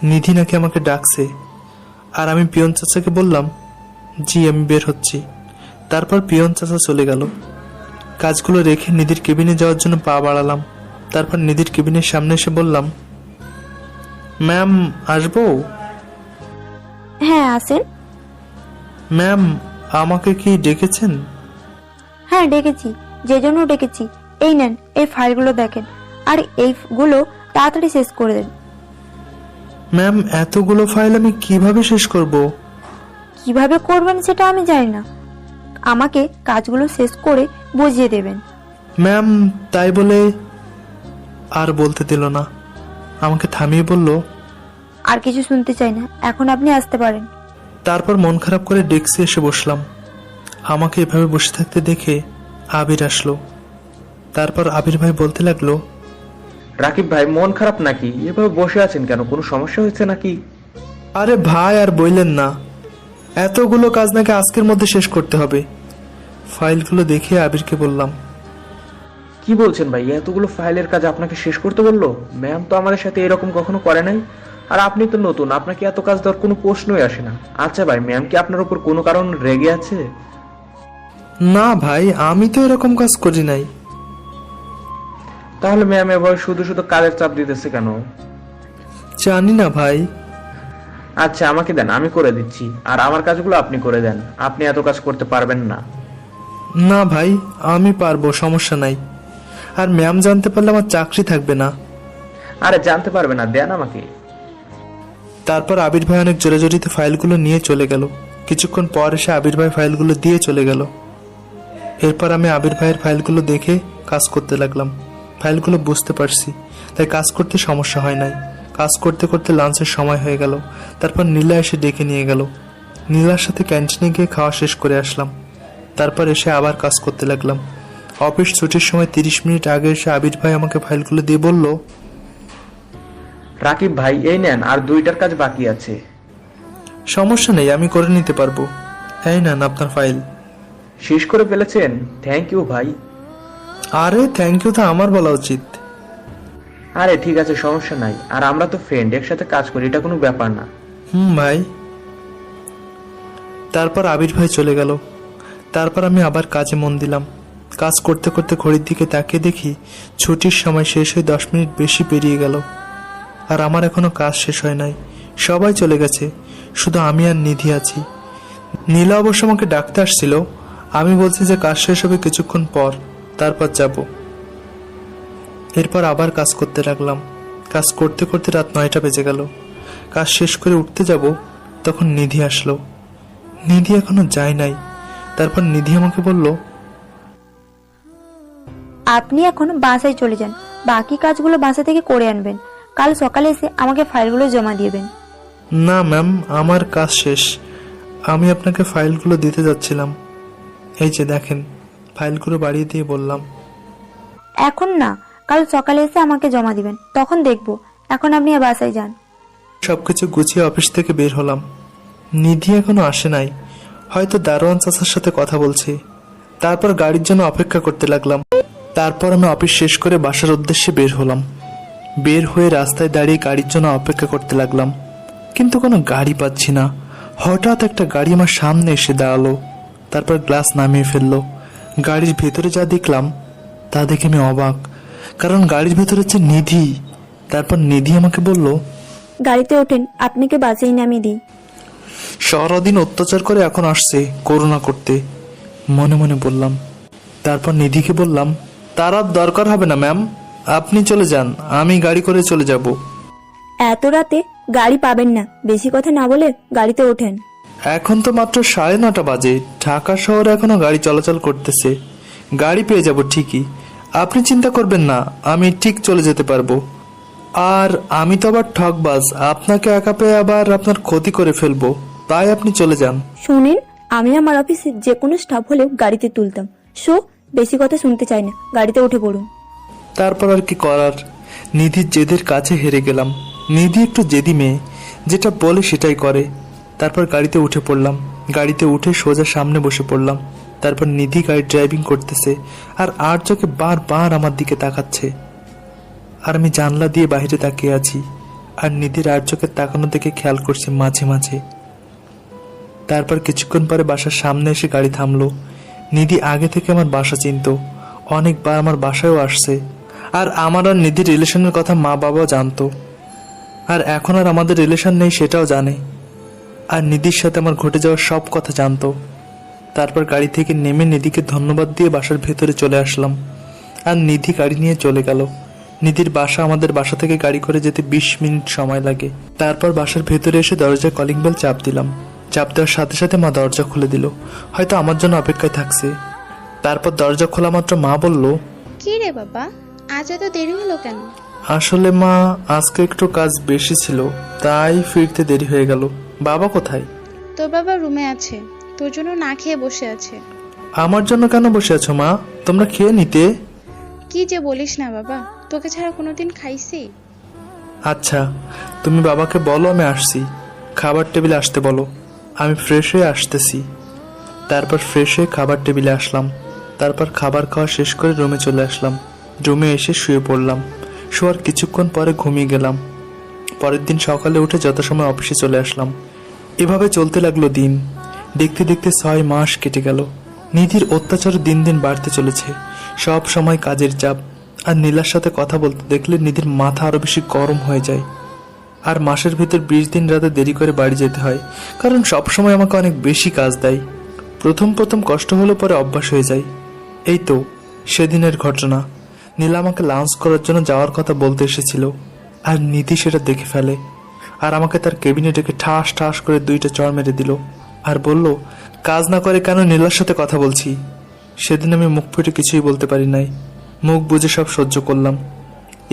নিধি নাকি আমাকে ডাকছে। আর আমি পিয়ন চাচাকে বললাম, জি আমি বের হচ্ছি। তারপর পিয়ন চাচা চলে গেল। কাজগুলো রেখে নিধির কেবিনে যাওয়ার জন্য পা বাড়ালাম। তারপর নিধির কেবিনের সামনে এসে বললাম, ম্যাম আসবো? হ্যাঁ আসেন। ম্যাম, আমাকে কি ডেকেছেন? হ্যাঁ ডেকেছি, যে জন্য ডেকেছি। এই নেন, এই ফাইলগুলো দেখেন, আর এইগুলো তাড়াতাড়ি শেষ করে দেন। ম্যাম, এতগুলো ফাইল আমি কিভাবে শেষ করব? কিভাবে করবেন সেটা আমি জানি না, আমাকে কাজগুলো শেষ করে বুঝিয়ে দেবেন। ম্যাম, তাই বলে আর বলতে দিল না, আমাকে থামিয়ে বলল, আর কিছু শুনতে চাই না, এখন আপনি আসতে পারেন। তারপর মন খারাপ করে ডেস্কে এসে বসলাম। আমাকে এভাবে বসে থাকতে দেখে আবির আসলো। তারপর আবির ভাই বলতে লাগলো, রাকিব ভাই মন খারাপ নাকি? এভাবে বসে আছেন কেন? কোনো সমস্যা হয়েছে নাকি? আরে ভাই আর বললেন না, এতগুলো কাজ নাকি আজকের মধ্যে শেষ করতে হবে। ফাইলগুলো দেখে আবিরকে বললাম, কি বলছেন ভাই? এতগুলো ফাইলের কাজ আপনাকে শেষ করতে বললো? ম্যাম তো আমাদের সাথে এরকম কখনো করে নাই। আর আপনি তো নতুন, আপনাকে এত কাজ দেওয়ার কোনো প্রশ্নই আসে না। আচ্ছা ভাই, ম্যাম কি আপনার উপর কোনো কারণ রেগে আছে? না ভাই, আমি তো এরকম কাজ করি নাই। তাহলে ম্যাম এভাবে শুধু শুধু কাজের চাপ দিতেছে কেন? জানি না ভাই। আচ্ছা আমাকে দেন, আমি করে দিচ্ছি। আর আমার কাজগুলো আপনি করে দেন, আপনি এত কাজ করতে পারবেন না। না ভাই, আমি পারবো, সমস্যা নাই। আর ম্যাম জানতে পারলে আমার চাকরি থাকবে না। আরে জানতে পারবে না, দেন আমাকে। তারপর আবির ভাই অনেক জোরে জোরিতে ফাইলগুলো নিয়ে চলে গেল। কিছুক্ষণ পর এসে আবির ভাই ফাইলগুলো দিয়ে চলে গেল। এরপর আমি আবির ভাইয়ের ফাইলগুলো দেখে কাজ করতে লাগলাম। ফাইলগুলো বুঝতে পারছি, তাই কাজ করতে সমস্যা হয় নাই। কাজ করতে করতে লাঞ্চের সময় হয়ে গেল। তারপর নীলা এসে ডেকে নিয়ে গেল। নীলার সাথে ক্যান্টিনে গিয়ে খাওয়া শেষ করে আসলাম। তারপর এসে আবার কাজ করতে লাগলাম। অফিস ছুটির সময় 30 মিনিট আগে এসে আবির ভাই আমাকে ফাইলগুলো দিয়ে বলল, রাকিব ভাই এই নেন, আর 2টার কাজ বাকি আছে। সমস্যা নেই, আমি করে নিতে পারবো। এই নেন আপনার ফাইল। শেষ করে ফেলেছেন? থ্যাংক ইউ ভাই। আরে থ্যাংক ইউ তো আমার বলা উচিত। আরে ঠিক আছে, সমস্যা নাই। আর আমরা তো ফ্রেন্ড, একসাথে কাজ করি, এটা কোনো ব্যাপার না। ভাই। তারপর আবির ভাই চলে গেল। তারপর আমি আবার কাজে মন দিলাম। কাজ করতে করতে ঘড়ির দিকে তাকিয়ে দেখি ছুটির সময় শেষ হয়ে 10 মিনিট বেশি পেরিয়ে গেল। আর আমার এখনো কাজ শেষ হয় নাই। সবাই চলে গেছে, শুধু আমি আর নিধি আছি। নীলা অবশ্য আমাকে ডাকতে আসছিল। আমি বলছি যে কাজ শেষ হবে কিছুক্ষণ পর, তারপর যাব। এরপর আবার কাজ করতে লাগলাম। কাজ করতে করতে রাত 9টা বেজে গেল। কাজ শেষ করে উঠতে যাব, তখন নিধি আসলো। নিধি এখনো যায় নাই। তারপর নিধি আমাকে বলল, আপনি এখন বাসায় চলে যান, বাকি কাজগুলো বাসা থেকে করে আনবেন। কাল সকালে এসে আমাকে ফাইলগুলো জমা দিবেন। না ম্যাম, আমার কাজ শেষ। আমি আপনাকে ফাইলগুলো দিতে যাচ্ছিলাম। এই যে দেখেন। ফাইলগুলো বাড়িয়ে দিয়ে বললাম, এখন না, কাল সকালে এসে আমাকে জমা দিবেন, তখন দেখব। এখন আপনি বাসায় যান। সবকিছু গুছিয়ে অফিস থেকে বের হলাম। নিধি এখনো আসে নাই, হয়তো দারোয়ান চাচার সাথে কথা বলছে। তারপর গাড়ির জন্য অপেক্ষা করতে লাগলাম। তারপর আমি অফিস শেষ করে বাসার উদ্দেশ্যে বের হলাম। বের হয়ে রাস্তায় দাঁড়িয়ে গাড়ির জন্য অপেক্ষা করতে লাগলাম, কিন্তু কোনো গাড়ি পাচ্ছি না। হঠাৎ একটা গাড়ি আমার সামনে এসে দাঁড়ালো। তারপর গ্লাস নামিয়ে ফেললো। গাড়ির ভেতরে যা দেখলাম তা দেখে আমি অবাক, কারণ গাড়ির ভেতরে হচ্ছে নিধি। তারপর নিধি আমাকে বলল, গাড়িতে ওঠেন, আপনাকে বাসেই নামিয়ে দিই। সারাদিন অত্যাচার করে এখন আসছে করুণা করতে, মনে মনে বললাম। তারপর নিধিকে বললাম, তার আর দরকার হবে না ম্যাম, আপনি চলে যান, আমি গাড়ি করে চলে যাব। এত রাতে গাড়ি পাবেন না, বেশি কথা না বলে গাড়িতে ওঠেন। এখন তো মাত্র 9:30 বাজে, ঢাকা শহরে এখনো গাড়ি চলাচল করতেছে। গাড়ি পেয়ে যাব ঠিকই, আপনি চিন্তা করবেন না, আমি ঠিক চলে যেতে পারবো। আর আমি তো আবার ঠকবাজ, আপনাকে একা পেয়ে আবার আপনার ক্ষতি করে ফেলবো, তাই আপনি চলে যান। শুনেন, আমি আমার অফিসে যে কোনো স্টাফ হলেও গাড়িতে তুলতাম। বেশি কথা শুনতে চাই না, গাড়িতে উঠে পড়ুন। তারপর আর কি করার, নিধির জেদের কাছে হেরে গেলাম। নিধি একটু জেদি মেয়ে, যেটা বলে সেটাই করে। তারপর গাড়িতে উঠে পড়লাম। গাড়িতে উঠে সোজা সামনে বসে পড়লাম। তারপর নিধি গাড়ি ড্রাইভিং করতেছে আর চোখে বারবার আমার দিকে তাকাচ্ছে। আর আমি জানলা দিয়ে বাইরে তাকিয়ে আছি, আর নিধির আর চোখের তাকানো দেখে খেয়াল করছি মাঝে মাঝে। তারপর কিছুক্ষণ পরে বাসার সামনে এসে গাড়ি থামলো। নিধি আগে থেকে আমার বাসা চিনতো, অনেকবার আমার বাসায়ও আসছে। আর আমার আর নিধির রিলেশনের কথা মা বাবাও জানতো। আর এখন আর আমাদের রিলেশন নেই সেটাও জানে। আর নিধির সাথে আমার ঘটে যাওয়ার সব কথা জানতো। তারপর গাড়ি থেকে নেমে নিধিকে ধন্যবাদ দিয়ে বাসার ভেতরে চলে আসলাম। আর নিধি গাড়ি নিয়ে চলে গেল। নিধির বাসা আমাদের বাসা থেকে গাড়ি করে যেতে 20 মিনিট সময় লাগে। তারপর বাসার ভেতরে এসে দরজায় কলিং বেল চাপ দিলাম। চাপ দেওয়ার সাথে সাথে মা দরজা খুলে দিল, হয়তো আমার জন্য অপেক্ষায় থাকছে। তারপর দরজা খোলা মাত্র মা বলল, কি রে বাবা, আজ এত দেরি হলো কেন? আসলে মা, আজকে একটু কাজ বেশি ছিল, তাই ফিরতে দেরি হয়ে গেল। বাবা কোথায়? তোর বাবা রুমে আছে, তোর জন্য না খেয়ে বসে আছে। আমার জন্য কেন বসে আছো মা? তোমরা খেয়ে নিতে। কি যে বলিস না বাবা, তোকে ছাড়া কোনোদিন খাইছি? আচ্ছা, তুমি বাবাকে বলো আমি আসছি, খাবার টেবিলে আসতে বলো, আমি ফ্রেশ হয়ে আসতেছি। তারপর ফ্রেশ হয়ে খাবার টেবিলে আসলাম। তারপর খাবার খাওয়া শেষ করে রুমে চলে আসলাম। রুমে এসে শুয়ে পড়লাম। শোয়ার কিছুক্ষণ পরে ঘুমিয়ে গেলাম। পরের দিন সকালে উঠে যথাসময় অফিসে চলে আসলাম। এভাবে চলতে লাগলো দিন। দেখতে দেখতে 6 মাস কেটে গেল। নিধির অত্যাচার দিন দিন বাড়তে চলেছে। সব সময় কাজের চাপ। আর নীলার সাথে কথা বলতে দেখলে নিধির মাথা আরো বেশি গরম হয়ে যায়। আর মাসের ভিতর 20 দিন রাতে দেরি করে বাড়ি যেতে হয়, কারণ সব সময় আমাকে অনেক বেশি কাজ দেয়। প্রথম প্রথম কষ্ট হলে পরে অভ্যাস হয়ে যায়। এই তো সেদিনের ঘটনা। নীলা আমাকে লাঞ্চ করার জন্য যাওয়ার কথা বলতে এসেছিল, আর নিধি সেটা দেখে ফেলে। আর আমাকে তার কেবিনে ডেকে ঠাস ঠাস করে 2টা চড় মেরে দিল। আর বলল, কাজ না করে কেন নীলার সাথে কথা বলছি। সেদিন আমি মুখ ফুটে কিছুই বলতে পারি নাই। মুখ বুজে সব সহ্য করলাম।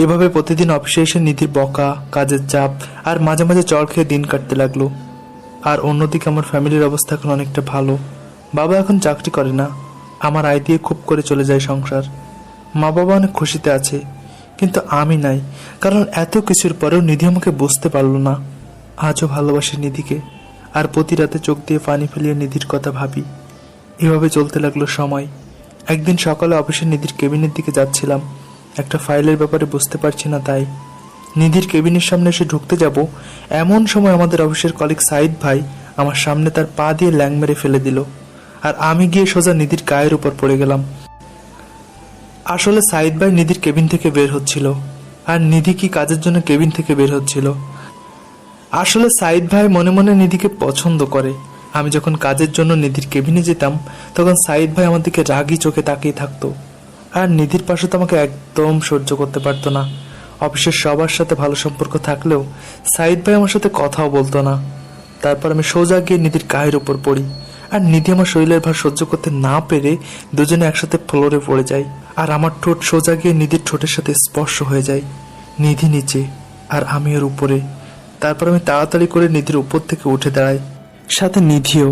এভাবে প্রতিদিন অফিসে এসে নিধির বকা, কাজের চাপ আর মাঝে মাঝে চড় খেয়ে দিন কাটতে লাগলো। আর অন্যদিকে আমার ফ্যামিলির অবস্থা এখন অনেকটা ভালো। বাবা এখন চাকরি করে না, আমার আয় দিয়ে খুব করে চলে যায় সংসার। মা বাবা অনেক খুশিতে আছে, কিন্তু আমি নাই, কারণ এত কিছুর পরেও নিধি আমাকে বুঝতে পারলো না। আজও ভালোবাসি নিধিকে, আর প্রতি রাতে চোখ দিয়ে পানি ফেলিয়ে নিধির কথা ভাবি। এভাবে চলতে লাগলো সময়। একদিন সকালে অফিসে নিধির কেবিনের দিকে যাচ্ছিলাম, একটা ফাইলের ব্যাপারে বুঝতে পারছি না, তাই নিধির কেবিনের সামনে এসে ঢুকতে যাব, এমন সময় আমাদের অফিসের কলিগ সাইদ ভাই আমার সামনে তার পা দিয়ে ল্যাং মেরে ফেলে দিল। আর আমি গিয়ে সোজা নিধির গায়ের উপর পড়ে গেলাম। আসলে সাইদ ভাই নিধির কেবিন থেকে বের হচ্ছিল, আর নিধি কি কাজের জন্য কেবিন থেকে বের হচ্ছিল। আসলে সাইদ ভাই মনে মনে নিধিকে পছন্দ করে। আমি যখন কাজের জন্য নিধির কেবিনে যেতাম, তখন সাইদ ভাই আমার দিকে রাগি চোখে তাকিয়ে থাকতো। আর নিধির পাশে তো আমাকে একদম সহ্য করতে পারতো না। অফিসের সবার সাথে ভালো সম্পর্ক থাকলেও সাইদ ভাই আমার সাথে কথাও বলতো না। তারপর আমি সোজা গিয়ে নিধির গায়ের উপর পড়ি, আর নিধি আমার শরীরের ভার সহ্য করতে না পেরে দুজনে একসাথে ফ্লোরে পড়ে যায়। আর আমার ঠোঁট সোজা গিয়ে নিধির ঠোঁটের সাথে স্পর্শ হয়ে যায়। নিধি নিচে আর আমি ওর উপরে। তারপর আমি তাড়াতাড়ি করে নিধির উপর থেকে উঠে দাঁড়াই, সাথে নিধিও।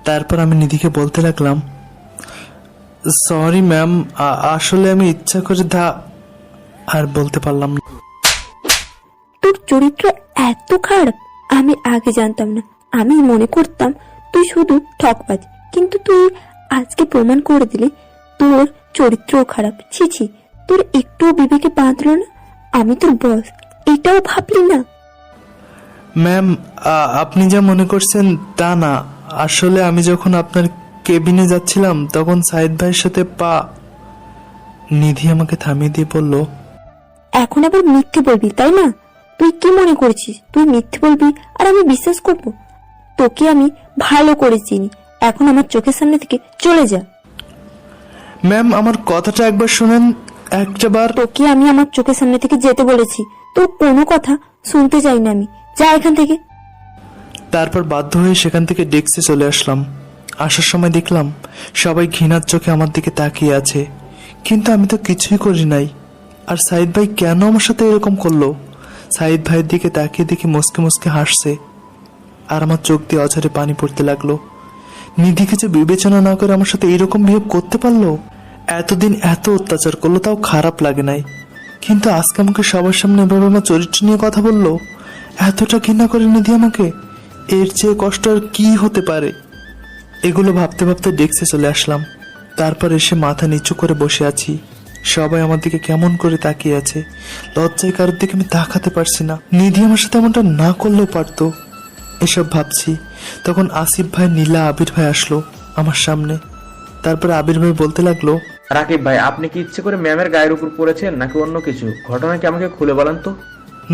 তারপর আমি নিধিকে বলতে লাগলাম, সরি ম্যাম, আসলে আমি ইচ্ছা করে আর বলতে পারলাম না। তোর চরিত্র এত খারাপ আমি আগে জানতাম না। আমি মনে করতাম তুই শুধু ঠকবাজ, কিন্তু তুই আজকে প্রমাণ করে দিলি তোর চরিত্রও খারাপ। ছি ছি, তোর একটুও বিবেকে বাঁধলো না? আমি তোর বস, এটাও ভাবলি না? ম্যাম, আপনি যা মনে করছেন তা না। আসলে আমি যখন আপনার কেবিনে যাচ্ছিলাম, তখন সাইদ ভাইয়ের সাথে নিধি আমাকে থামিয়ে দিয়ে বলল, এখন আবার মিথ্যে বলবি তাই না? তুই কি মনে করছিস তুই মিথ্যে বলবি আর আমি বিশ্বাস করব? তোকে আমি ভালো করে চিনি, এখন আমার চোখের সামনে থেকে চলে যা। ম্যাম, আমার কথাটা একবার শুনেন। একটাবার তোকে আমি আমার চোখের সামনে থেকে যেতে বলেছি, তোর কোনো কথা শুনতে চাই না আমি। যা এখান থেকে। তারপর বাধ্য হয়ে সেখান থেকে ডেস্কে চলে আসলাম। আসার সময় দেখলাম সবাই ঘৃণার চোখে আমার দিকে তাকিয়ে আছে, কিন্তু আমি তো কিছুই করি নাই। আর সাইদ ভাই কেন আমার সাথে এরকম করলো? সাইদ ভাইয়ের দিকে তাকিয়ে দেখি মুসকে মুসকে হাসছে, আর আমার চোখ দিয়ে অঝরে পানি পড়তে লাগলো। নিধিকে যে বিবেচনা না করে আমার সাথে এরকম বিহেভ করতে পারলো। এতদিন এত অত্যাচার করলো, তাও খারাপ লাগে নাই, কিন্তু আজকে আমাকে সবার সামনে এভাবে আমার চরিত্র নিয়ে কথা বললো। এতটা ঘৃণা করে নিধি আমাকে, এর চেয়ে কষ্ট আর কি হতে পারে? এগুলো ভাবতে ভাবতে ডেস্কে চলে আসলাম। তারপর এসে মাথা নিচু করে বসে আছি। সবাই আমার দিকে কেমন করে তাকিয়ে আছে। লজ্জায় কারোর দিকে আমি তাকাতে পারছি না। নিধি আমার সাথে এমনটা না করলেও পারতো। এসব ভাবছি, তখন আসিফ ভাই, নীলা, আবির ভাই আসলো আমার সামনে। তারপর আবির ভাই বলতে লাগলো, রাকিব ভাই, আপনি কি ইচ্ছে করে ম্যামের গায়ের উপর পড়েছেন নাকি অন্য কিছু? ঘটনা কি আমাকে খুলে বলেন তো।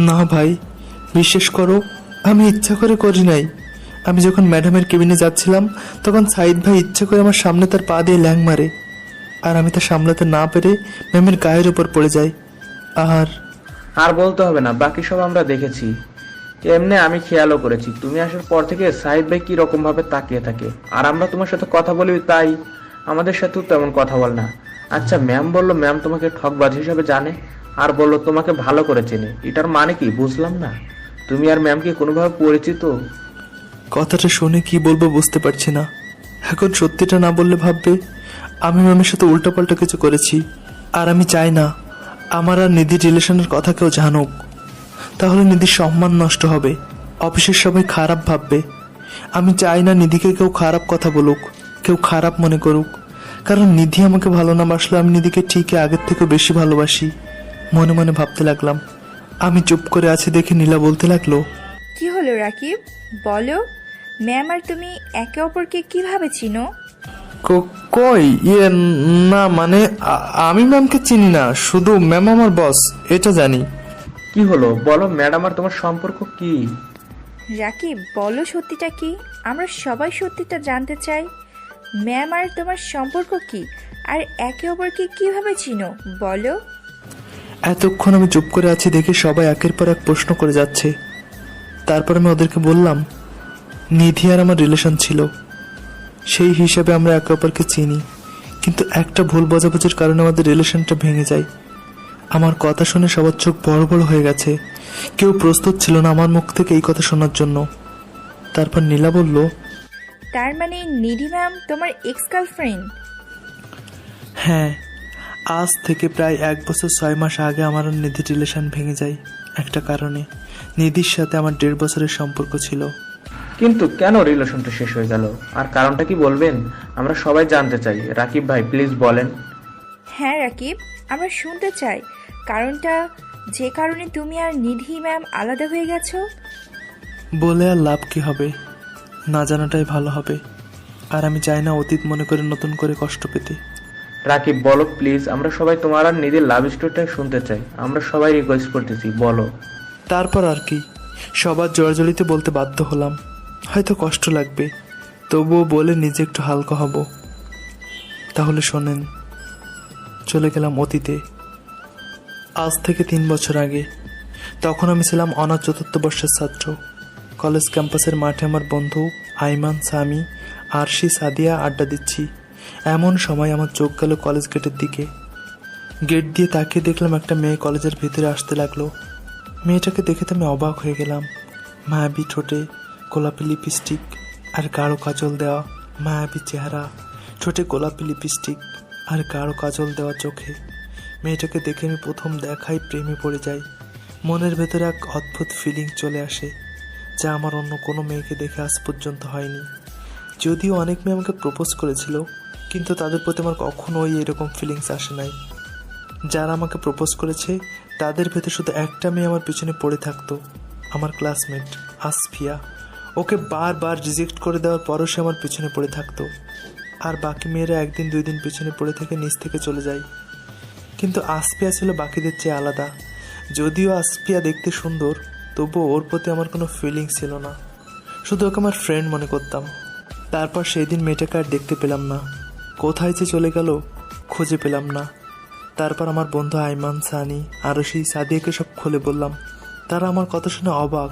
না ভাই, বিশ্বাস করো, আমি ইচ্ছা করে করি নাই। আমি যখন ম্যাডামের কেবিনে যাচ্ছিলাম তখন সাইদ ভাই ইচ্ছে করে আমার সামনে তার পা দিয়ে ল্যাং মারে, আর আমি তা সামলাতে না পেরে ম্যামের গায়ের উপর পড়ে যাই। আর বলতে হবে না, বাকি সব আমরা দেখেছি। এমনি আমি খেয়ালও করেছি তুমি আসার পর থেকে সাহিদ ভাই কি রকম ভাবে তাকিয়ে থাকে, আর আমরা তোমার সাথে কথা বলি তাই আমাদের সাথেও তেমন কথা বল না। আচ্ছা, ম্যাম বললো ম্যাম তোমাকে ঠকবাজ হিসাবে জানে, আর বললো তোমাকে ভালো করে চেনে, এটার মানে কি বুঝলাম না। তুমি আর ম্যাম কি কোনোভাবে পরিচিত? কথাটা শুনে কি বলবো বুঝতে পারছি না। এখন সত্যিটা না বললে ভাববে আমি ম্যামের সাথে উল্টাপাল্টা কিছু করেছি, আর আমি চাই না আমার আর নিধির রিলেশনের কথা কেউ জানুক। তাহলে নিধির সম্মান নষ্ট হবে, অফিসের সবাই খারাপ ভাববে। আমি চাই না নিধিকে কেউ খারাপ কথা বলুক, কেউ খারাপ মনে করুক, কারণ নিধি আমাকে ভালো না বাসলে আমি নিধিকে ঠিকই আগের থেকে বেশি ভালোবাসি। মনে মনে ভাবতে লাগলাম। আমি চুপ করে আছি দেখে নীলা বলতে লাগলো, কি হলো রাকিব, বলো। ম্যাম আর তুমি একে অপরকে কিভাবে চিনো? কই না মানে আমি ম্যামকে চিনি না, শুধু ম্যাম আমার বস এটা জানি। কি হলো বলো, ম্যাডাম আর তোমার সম্পর্ক কি? রাকিব, বলো সত্যিটা কি, আমরা সবাই সত্যিটা জানতে চাই। ম্যাম আর তোমার সম্পর্ক কি, আর একে অপরকে কিভাবে চিনো বলো। এতক্ষণ আমি চুপ করে আছি দেখে সবাই একের পর এক প্রশ্ন করে যাচ্ছে। তারপর আমি ওদেরকে বললাম, নিধি আর আমার রিলেশন ছিল, সেই হিসাবে আমরা একে অপরকে চিনি, কিন্তু একটা ভুল বোঝাবুঝির কারণে আমাদের রিলেশনটা ভেঙে যায়। আমার কথা শুনে সবার চোখ বড় বড় হয়ে গেছে, কেউ প্রস্তুত ছিল না আমার মুখ থেকে এই কথা শোনার জন্য। তারপর নীলা বলল, তার মানে নিধি ম্যাম তোমার এক্স গার্লফ্রেন্ড? হ্যাঁ, আজ থেকে প্রায় 1 বছর 6 মাস আগে আমার আর নিধির রিলেশন ভেঙে যায় একটা কারণে। নিধির সাথে আমার 1.5 বছরের সম্পর্ক ছিল। কিন্তু কেন রিলেশনটা শেষ হয়ে গেল, আর কারণটা কি বলবেন? আমরা সবাই জানতে চাই। রাকিব ভাই প্লিজ বলেন। হ্যাঁ রাকিব, আমরা শুনতে চাই কারণটা, যে কারণে তুমি আর নিধি ম্যাম আলাদা হয়ে গেছো। বলে আর লাভ কি হবে, না জানাটাই ভালো হবে। আর আমি চাই না অতীত মনে করে নতুন করে কষ্ট পেতে। রাকিব বলো প্লিজ, আমরা সবাই তোমার আর নিজের লাভ স্টোরিটা শুনতে চাই, আমরা সবাই রিকোয়েস্ট করতেছি, বলো। তারপর আর কি, সবার জড়জড়িতে বলতে বাধ্য হলাম। হয়তো কষ্ট লাগবে, তবুও বলে নিজে একটু হালকা হব। তাহলে শোনেন, চলে গেলাম অতীতে। আজ থেকে 3 বছর আগে। তখন আমি ছিলাম অনার্স 4th বর্ষের ছাত্র। কলেজ ক্যাম্পাসের মাঠে আমার বন্ধু আইমান, সামি, আরশি, সাদিয়া আড্ডা দিচ্ছি। এমন সময় আমার চোখ গেল কলেজ গেটের দিকে। গেট দিয়ে তাকিয়ে দেখলাম একটা মেয়ে কলেজের ভিতরে আসতে লাগলো। মেয়েটাকে দেখে তো আমি অবাক হয়ে গেলাম। মায়াবী ঠোঁটে গোলাপি লিপস্টিক আর গাঢ় কাজল দেওয়া, মায়াবী চেহারা, ঠোঁটে গোলাপি লিপস্টিক আর গাঢ় কাজল দেওয়া চোখে। মেয়েটাকে দেখে আমি প্রথম দেখাই প্রেমে পড়ে যাই। মনের ভেতরে এক অদ্ভুত ফিলিং চলে আসে, যা আমার অন্য কোনো মেয়েকে দেখে আজ পর্যন্ত হয়নি। যদিও অনেক মেয়ে আমাকে প্রপোজ করেছিল, কিন্তু তাদের প্রতি আমার কখনোই এরকম ফিলিংস আসে নাই। যারা আমাকে প্রপোজ করেছে তাদের ভেতরে শুধু একটা মেয়ে আমার পিছনে পড়ে থাকতো, আমার ক্লাসমেট আসফিয়া। ওকে বারবার রিজেক্ট করে দেওয়ার পরও সে আমার পিছনে পড়ে থাকতো, আর বাকি মেয়েরা 1 দিন 2 দিন পিছনে পড়ে থেকে নিচ থেকে চলে যায়। কিন্তু আসফিয়া ছিল বাকিদের চেয়ে আলাদা। যদিও আসফিয়া দেখতে সুন্দর, তবুও ওর প্রতি আমার কোনো ফিলিংস ছিল না, শুধু ওকে আমার ফ্রেন্ড মনে করতাম। তারপর সেই দিন মেয়েটাকে আর দেখতে পেলাম না, কোথায় যে চলে গেল খুঁজে পেলাম না। তারপর আমার বন্ধু আইমান, সানি, আরশি, সাদিয়াকে সব খুলে বললাম। তারা আমার কথা শুনে অবাক,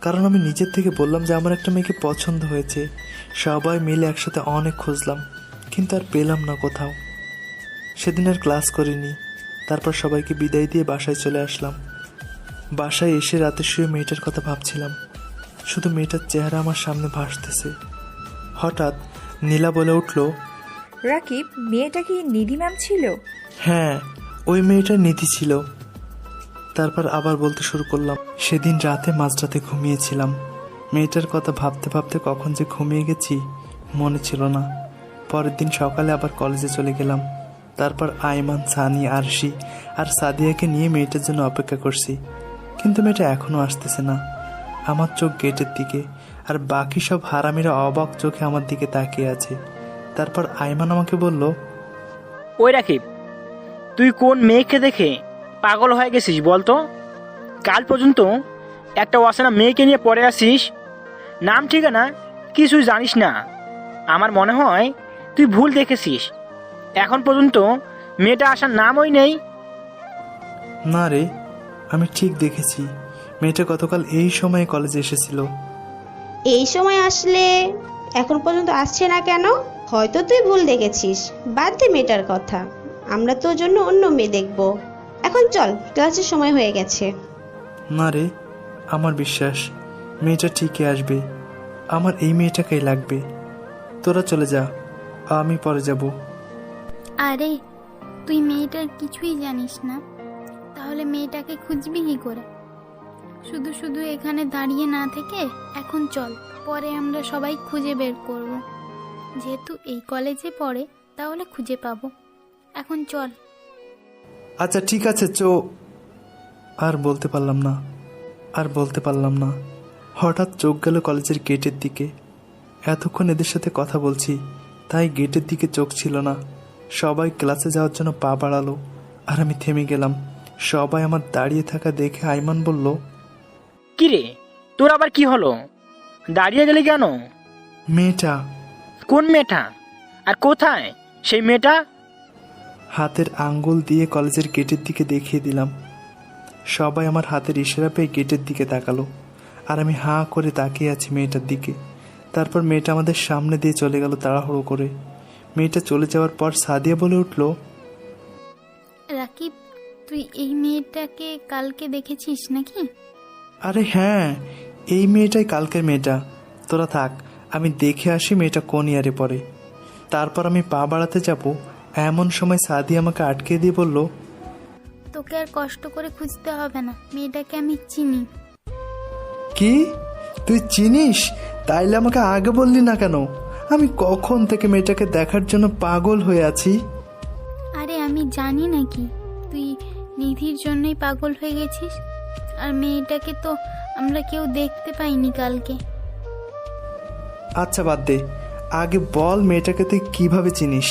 কারণ আমি নিজের থেকে বললাম যে আমার একটা মেয়েকে পছন্দ হয়েছে। সবাই মিলে একসাথে অনেক খুঁজলাম, কিন্তু আর পেলাম না কোথাও। সেদিন আর ক্লাস করিনি। তারপর সবাইকে বিদায় দিয়ে বাসায় চলে আসলাম। বাসায় এসে রাতে শুয়ে মেয়েটার কথা ভাবছিলাম, শুধু মেয়েটার চেহারা আমার সামনে ভাসতেছে। হঠাৎ নীলা বলে উঠল, রাকিব, মেয়েটা কি নিধি ম্যাম ছিল? হ্যাঁ, ওই মেয়েটা নিধি ছিল। তারপর আবার বলতে শুরু করলাম, সেদিন রাতে মাঝরাতে ঘুমিয়েছিলাম। মেয়েটার কথা ভাবতে ভাবতে কখন যে ঘুমিয়ে গেছি মনে ছিল না। পরের দিন সকালে আবার কলেজে চলে গেলাম। তারপর আইমান, সানি, আরশি আর সাদিয়াকে নিয়ে মেয়েটার জন্য অপেক্ষা করছি, কিন্তু মেয়েটা এখনও আসতেছে না। আমার চোখ গেটের দিকে, আর বাকি সব হারামিরা অবাক চোখে আমার দিকে তাকিয়ে আছে। তারপর আইমান আমাকে বলল, ওই রাকিব, তুই কোন মেয়েকে দেখে পাগল হয়ে গেছিস বলতো? কাল পর্যন্ত একটা অচেনা মেয়েকে নিয়ে পড়ে আসিস, নাম ঠিকানা কিছু জানিস না। আমার মনে হয় তুই ভুল দেখেছিস। এখন পর্যন্ত মেয়েটা আসার নামই নেই। না রে, আমি ঠিক দেখেছি। মেয়েটা গতকাল এই সময়ে কলেজে এসেছিল। এই সময় আসলে এখন পর্যন্ত আসছে না কেন? হয়তো তুই ভুল দেখেছিস। বাদ দে মেয়েটার কথা, আমরা তোর জন্য অন্য মেয়ে দেখব। এখন চল, ক্লাসের সময় হয়ে গেছে। না রে, আমার বিশ্বাস মেয়েটা ঠিকই আসবে। আমার এই মেয়েটাকেই লাগবে। তোরা চলে যা, আমি পরে যাব। আরে তুই মেয়েটার কিছুই জানিস না, তাহলে মেয়েটাকে খুঁজবি কি করে? শুধু শুধু এখানে দাঁড়িয়ে না থেকে এখন চল, পরে আমরা সবাই খুঁজে বের করব। যেহেতু এই কলেজে পড়ে তাহলে খুঁজে পাবো। এখন চল। আচ্ছা ঠিক আছে, আর বলতে পারলাম না। হঠাৎ চোখ গেল কলেজের গেটের দিকে। এতক্ষণ এদের সাথে কথা বলছি, তাই গেটের দিকে চোখ ছিল না। সবাই ক্লাসে যাওয়ার জন্য পা বাড়ালো, আর আমি থেমে গেলাম। সবাই আমার দাঁড়িয়ে থাকা দেখে আইমান বলল, কি রে, তোর আবার কি হলো? দাঁড়িয়ে গেলি কেন? মেয়েটা। কোন মেয়েটা? আর কোথায় সেই মেয়েটা? হাতের আঙ্গুল দিয়ে কলেজের গেটের দিকে দেখিয়ে দিলাম। সবাই আমার হাতের ইশারা পেয়ে গেটের দিকে তাকালো, আর আমি হাঁ করে তাকিয়ে আছি মেয়েটার দিকে। তারপর মেয়েটা আমাদের সামনে দিয়ে চলে গেল তাড়াহুড়ো করে। মেয়েটা চলে যাওয়ার পর সাদিয়া বলে উঠল, রাকিব, তুই এই মেয়েটাকে কালকে দেখেছিস নাকি? আরে হ্যাঁ, এই মেয়েটাই কালকের মেয়েটা। তোরা থাক, আমি দেখে আসি মেয়েটা কোন ইয়ারে পড়ে। তারপর আমি পা বাড়াতে যাব, এমন সময় সাদিয়া আমাকে আটকে দিয়ে বলল, তোকে আর কষ্ট করে খুঁজতে হবে না, মেয়েটাকে আমি চিনি। কি, তুই চিনিস? তাইলে আমাকে আগে বললি না কেন? আমি কখন থেকে মেয়েটাকে দেখার জন্য পাগল হয়ে আছি। আরে আমি জানি নাকি তুই নিধির জন্যই পাগল হয়ে গেছিস? আর মেয়েটাকে তো আমরা কেউ দেখতে পাইনি কালকে। আচ্ছা বাদ দে, আগে বল মেয়েটাকে তুই কিভাবে চিনিস?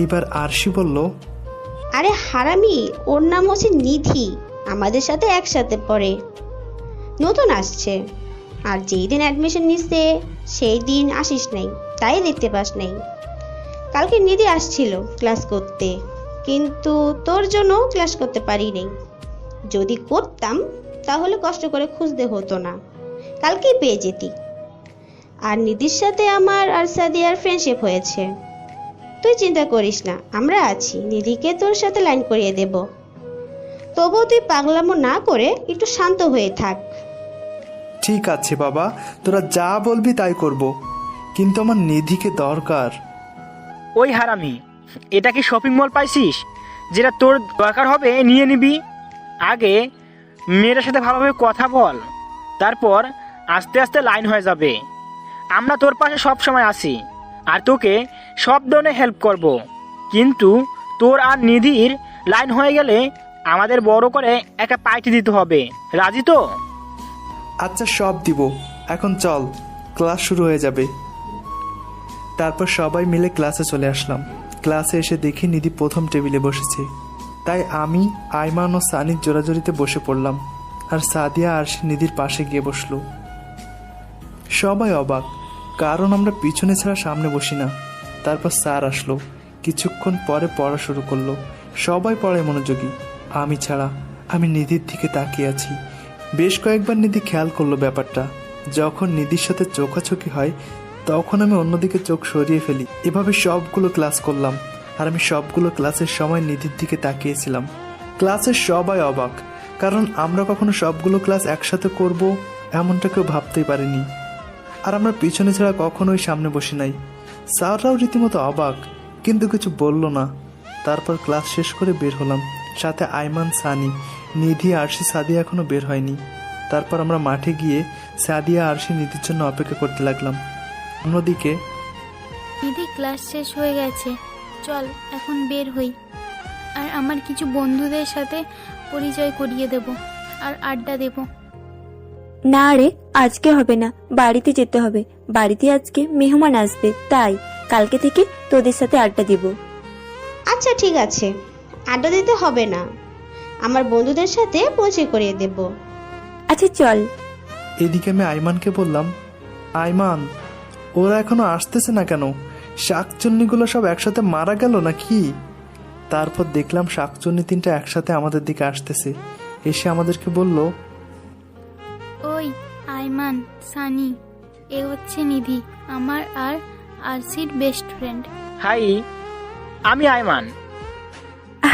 এইবার আরশি বলল, আরে হারামি, ওর নাম হচ্ছে নিধি, আমাদের সাথে একসাথে পড়ে, নতুন আসছে। আর যেই দিন অ্যাডমিশন নিচ্ছে সেই দিন আসিস নাই, তাই দেখতে পাস নাই। কালকে নিধি আসছিল ক্লাস করতে, কিন্তু তোর জন্য ক্লাস করতে পারি নাই। যদি করতাম তাহলে কষ্ট করে খুঁজতে হতো না, কালকেই পেয়ে যেতি। আর নিধির সাথে আমার আর সাদিয়ার ফ্রেন্ডশিপ হয়েছে। তুই চিন্তা করিস না, আমরা আছি, নিধিকে তোর সাথে লাইন করিয়ে দেব। তবুও তুই পাগলামো না করে একটু শান্ত হয়ে থাক। ঠিক আছে বাবা, তোরা যা বলবি তাই করব, কিন্তু আমার নিধিকে দরকার। ওই হারামি, এটা কি শপিং মল পাইছিস যেটা তোর দরকার হবে নিয়ে নিবি? আগে মেয়েটার সাথে ভালোভাবে কথা বল, তারপর আস্তে আস্তে লাইন হয়ে যাবে। আমরা তোর পাশে সব সময় আছি আর তোকে সব ধরনের হেল্প করব, কিন্তু তোর আর নিধির লাইন হয়ে গেলে আমাদের বড় করে একটা পার্টি দিতে হবে। রাজি তো? আচ্ছা সব দিব, এখন চল, ক্লাস শুরু হয়ে যাবে। তারপর সবাই মিলে ক্লাসে চলে আসলাম। ক্লাসে এসে দেখি নিধি প্রথম টেবিলে বসেছে, তাই আমি, আইমান ও সানির জোড়াজোড়িতে বসে পড়লাম, আর সাদিয়া আর নিধির পাশে গিয়ে বসলো। সবাই অবাক, কারণ আমরা পিছনে ছাড়া সামনে বসি না। তারপর স্যার আসলো, কিছুক্ষণ পরে পড়া শুরু করলো। সবাই পড়ায় মনোযোগী, আমি ছাড়া। আমি নিধির দিকে তাকিয়ে আছি। বেশ কয়েকবার নিধি খেয়াল করলো ব্যাপারটা। যখন নিধির সাথে চোখাচোখি হয় তখন আমি অন্যদিকে চোখ সরিয়ে ফেলি। এভাবে সবগুলো ক্লাস করলাম, আর আমি সবগুলো ক্লাসের সময় নিধির দিকে তাকিয়েছিলাম। ক্লাসের সবাই অবাক, কারণ আমরা কখনো সবগুলো ক্লাস একসাথে করব এমনটা কেউ ভাবতেই পারিনি। আর আমরা পিছনে ছাড়া কখনোই সামনে বসি নাই। স্যাররাও রীতিমতো অবাক, কিন্তু কিছু বলল না। তারপর ক্লাস শেষ করে বের হলাম, সাথে আইমান, সানি, নিধি, আরশি, সাদিয়া এখনো বের হয়নি। তারপর আমরা মাঠে গিয়ে সাদিয়া, আরশি, নিধির জন্য অপেক্ষা করতে লাগলাম। অন্যদিকে নিধি ক্লাস শেষ হয়ে গেছে, চল এখন বের হই। আর আমার কিছু বন্ধুদের সাথে পরিচয় করিয়ে দেব আর আড্ডা দেব। না রে, আজকে হবে না, বাড়িতে যেতে হবে। বাড়িতে আজকে মেহমান আসবে, তাই কালকে থেকে তোদের সাথে আড্ডা দিব। আচ্ছা ঠিক আছে, আড্ডা দিতে হবে না, আমার বন্ধুদের সাথে পরিচয় করিয়ে দেব। আচ্ছা চল। এদিকে আমি আইমানকে বললাম, আইমান, ওরা এখনো আসতেছে না কেন? শাকচুন্নিগুলো সব একসাথে মারা গেল নাকি? তারপর দেখলাম শাকচুন্নি 3টা একসাথে আমাদের দিকে আসতেছে। এসে আমাদেরকে বলল, ওই আইমান, সানি, এ হচ্ছে নিধি, আমার আর আরসির বেস্ট ফ্রেন্ড। হাই, আমি আয়মান।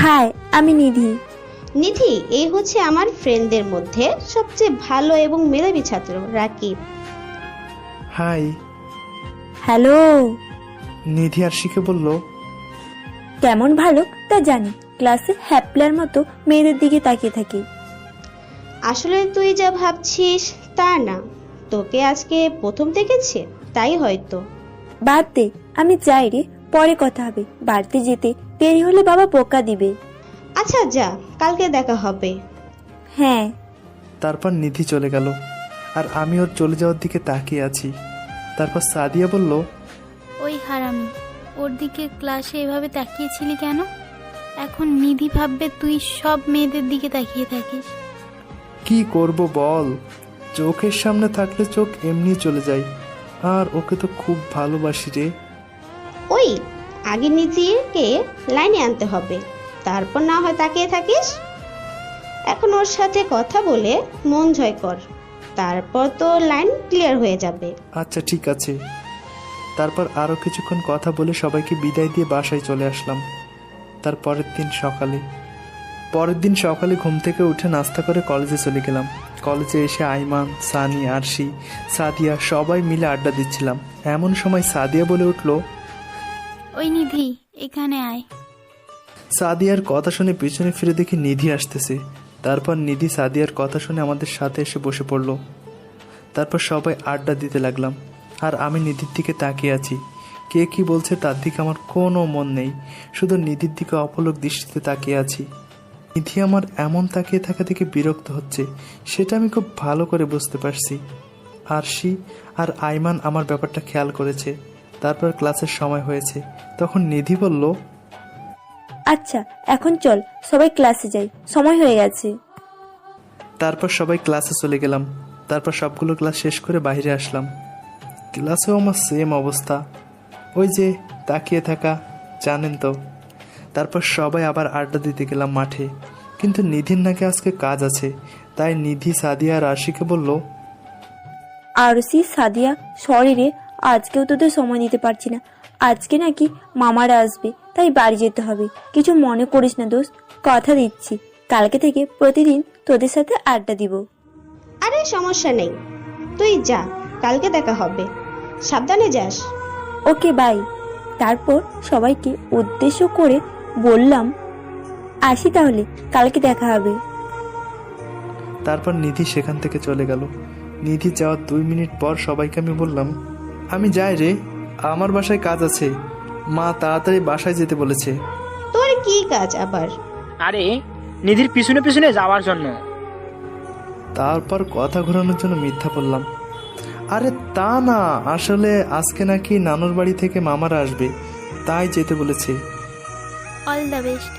হাই, আমি নিধি। নিধি, এই হচ্ছে আমার ফ্রেন্ডদের মধ্যে সবচেয়ে ভালো এবং মেধাবী ছাত্র রাকিব। হাই। হ্যালো। নিধি আরশিকে বলল, কেমন ভালো তা জানি, ক্লাসে হ্যাপলার মতো মেয়েদের দিকে তাকিয়ে থাকি। আসলে তুই যা ভাবছিস তা না, তোকে আজকে প্রথম দেখেছে তাই হয়তো। বাদ দে, আমি যাই রে, পরে কথা হবে। বাড়িতে যেতে দেরি হলে বাবা বকা দিবে। আচ্ছা যা, কালকে দেখা হবে। হ্যাঁ। তারপর নিধি চলে গেল আর আমি ওর চলে যাওয়ার দিকে তাকিয়ে আছি। তারপর সাদিয়া বলল, ওই হারামি, ওর দিকে ক্লাসে এভাবে তাকিয়েছিলি কেন? এখন নিধি ভাববে তুই সব মেয়েদের দিকে তাকিয়ে থাকিস। কি করব বল, চোখের সামনে থাকলে চোখ এমনি চলে যায়, আর ওকে তো খুব ভালোবাসি রে। ওই আগে নিজেকে লাইনে আনতে হবে, তারপর না হয় তাকিয়ে থাকিস। এখন ওর সাথে কথা বলে মন জয় কর, তারপর তো লাইন ক্লিয়ার হয়ে যাবে। আচ্ছা ঠিক আছে। তারপর আরও কিছুক্ষণ কথা বলে সবাইকে বিদায় দিয়ে বাসায় চলে আসলাম। তার পরের দিন সকালে ঘুম থেকে উঠে নাস্তা করে কলেজে চলে গেলাম। কলেজে এসে আইমান, সানি, আরশি, সাদিয়া সবাই মিলে আড্ডা দিচ্ছিলাম। এমন সময় সাদিয়া বলে উঠল, ওই নিধি, এখানে আয়। সাদিয়ার কথা শুনে পিছনে ফিরে দেখি নিধি আসতেছে। তারপর নিধি সাদিয়ার কথা শুনে আমাদের সাথে এসে বসে পড়ল। তারপর সবাই আড্ডা দিতে লাগলাম, আর আমি নিধির দিকে তাকিয়ে আছি। কে কি বলছে তার দিকে আমার কোনো মন নেই, শুধু নিধির দিকে অপলক দৃষ্টিতে তাকিয়ে আছি। নিধি আমার এমন তাকিয়ে থাকা দেখে বিরক্ত হচ্ছে, সেটা আমি খুব ভালো করে বুঝতে পারছি। আরশি আর আইমান আমার ব্যাপারটা খেয়াল করেছে। তারপর ক্লাসের সময় হয়েছে, তখন নিধি বলল, আচ্ছা এখন চল সবাই ক্লাসে যাই, সময় হয়ে গেছে। তারপর সবাই ক্লাসে চলে গেলাম। তারপর সবগুলো ক্লাস শেষ করে বাইরে আসলাম। ক্লাসেও আমার সেম অবস্থা, ওই যে তাকিয়ে থাকা, জানেন তো। তারপর সবাই আবার আড্ডা দিতে গেলাম মাঠে, কিন্তু নিধির নাকি আজকে কাজ আছে। তাই নিধি সাদিয়া আর আশিকে বলল, আরসি, সাদিয়া, সরি রে, আজকেও তোদের সময় দিতে পারছি না। আজকে নাকি মামারা আসবে, তাই বাড়ি যেতে হবে। কিছু মনে করিস না দোস্ত, কথা দিচ্ছি কালকে থেকে প্রতিদিন তোদের সাথে আড্ডা দিব। আরে সমস্যা নেই, তুই যা, কালকে দেখা হবে, সাবধানে যাস। Okay bye. তারপর সবাইকে উদ্দেশ্য করে বললাম, আসি তাহলে, কালকে দেখা হবে। তারপর নিধি সেখান থেকে চলে গেল। নিধি যাওয়ার 2 মিনিট পর সবাইকে আমি বললাম, আমি যাই রে, আমার বাসায় কাজ আছে, মা তাড়াতাড়ি বাসায় যেতে বলেছে। তোর কি কাজ আবার? আরে নিধির পিছনে পিছনে যাওয়ার জন্য। তারপর কথা ঘোরানোর জন্য মিথ্যা বললাম, আরে তা না, আসলে আজকে নাকি নানুর বাড়ি থেকে মামারা আসবে, তাই যেতে বলেছে। All the best.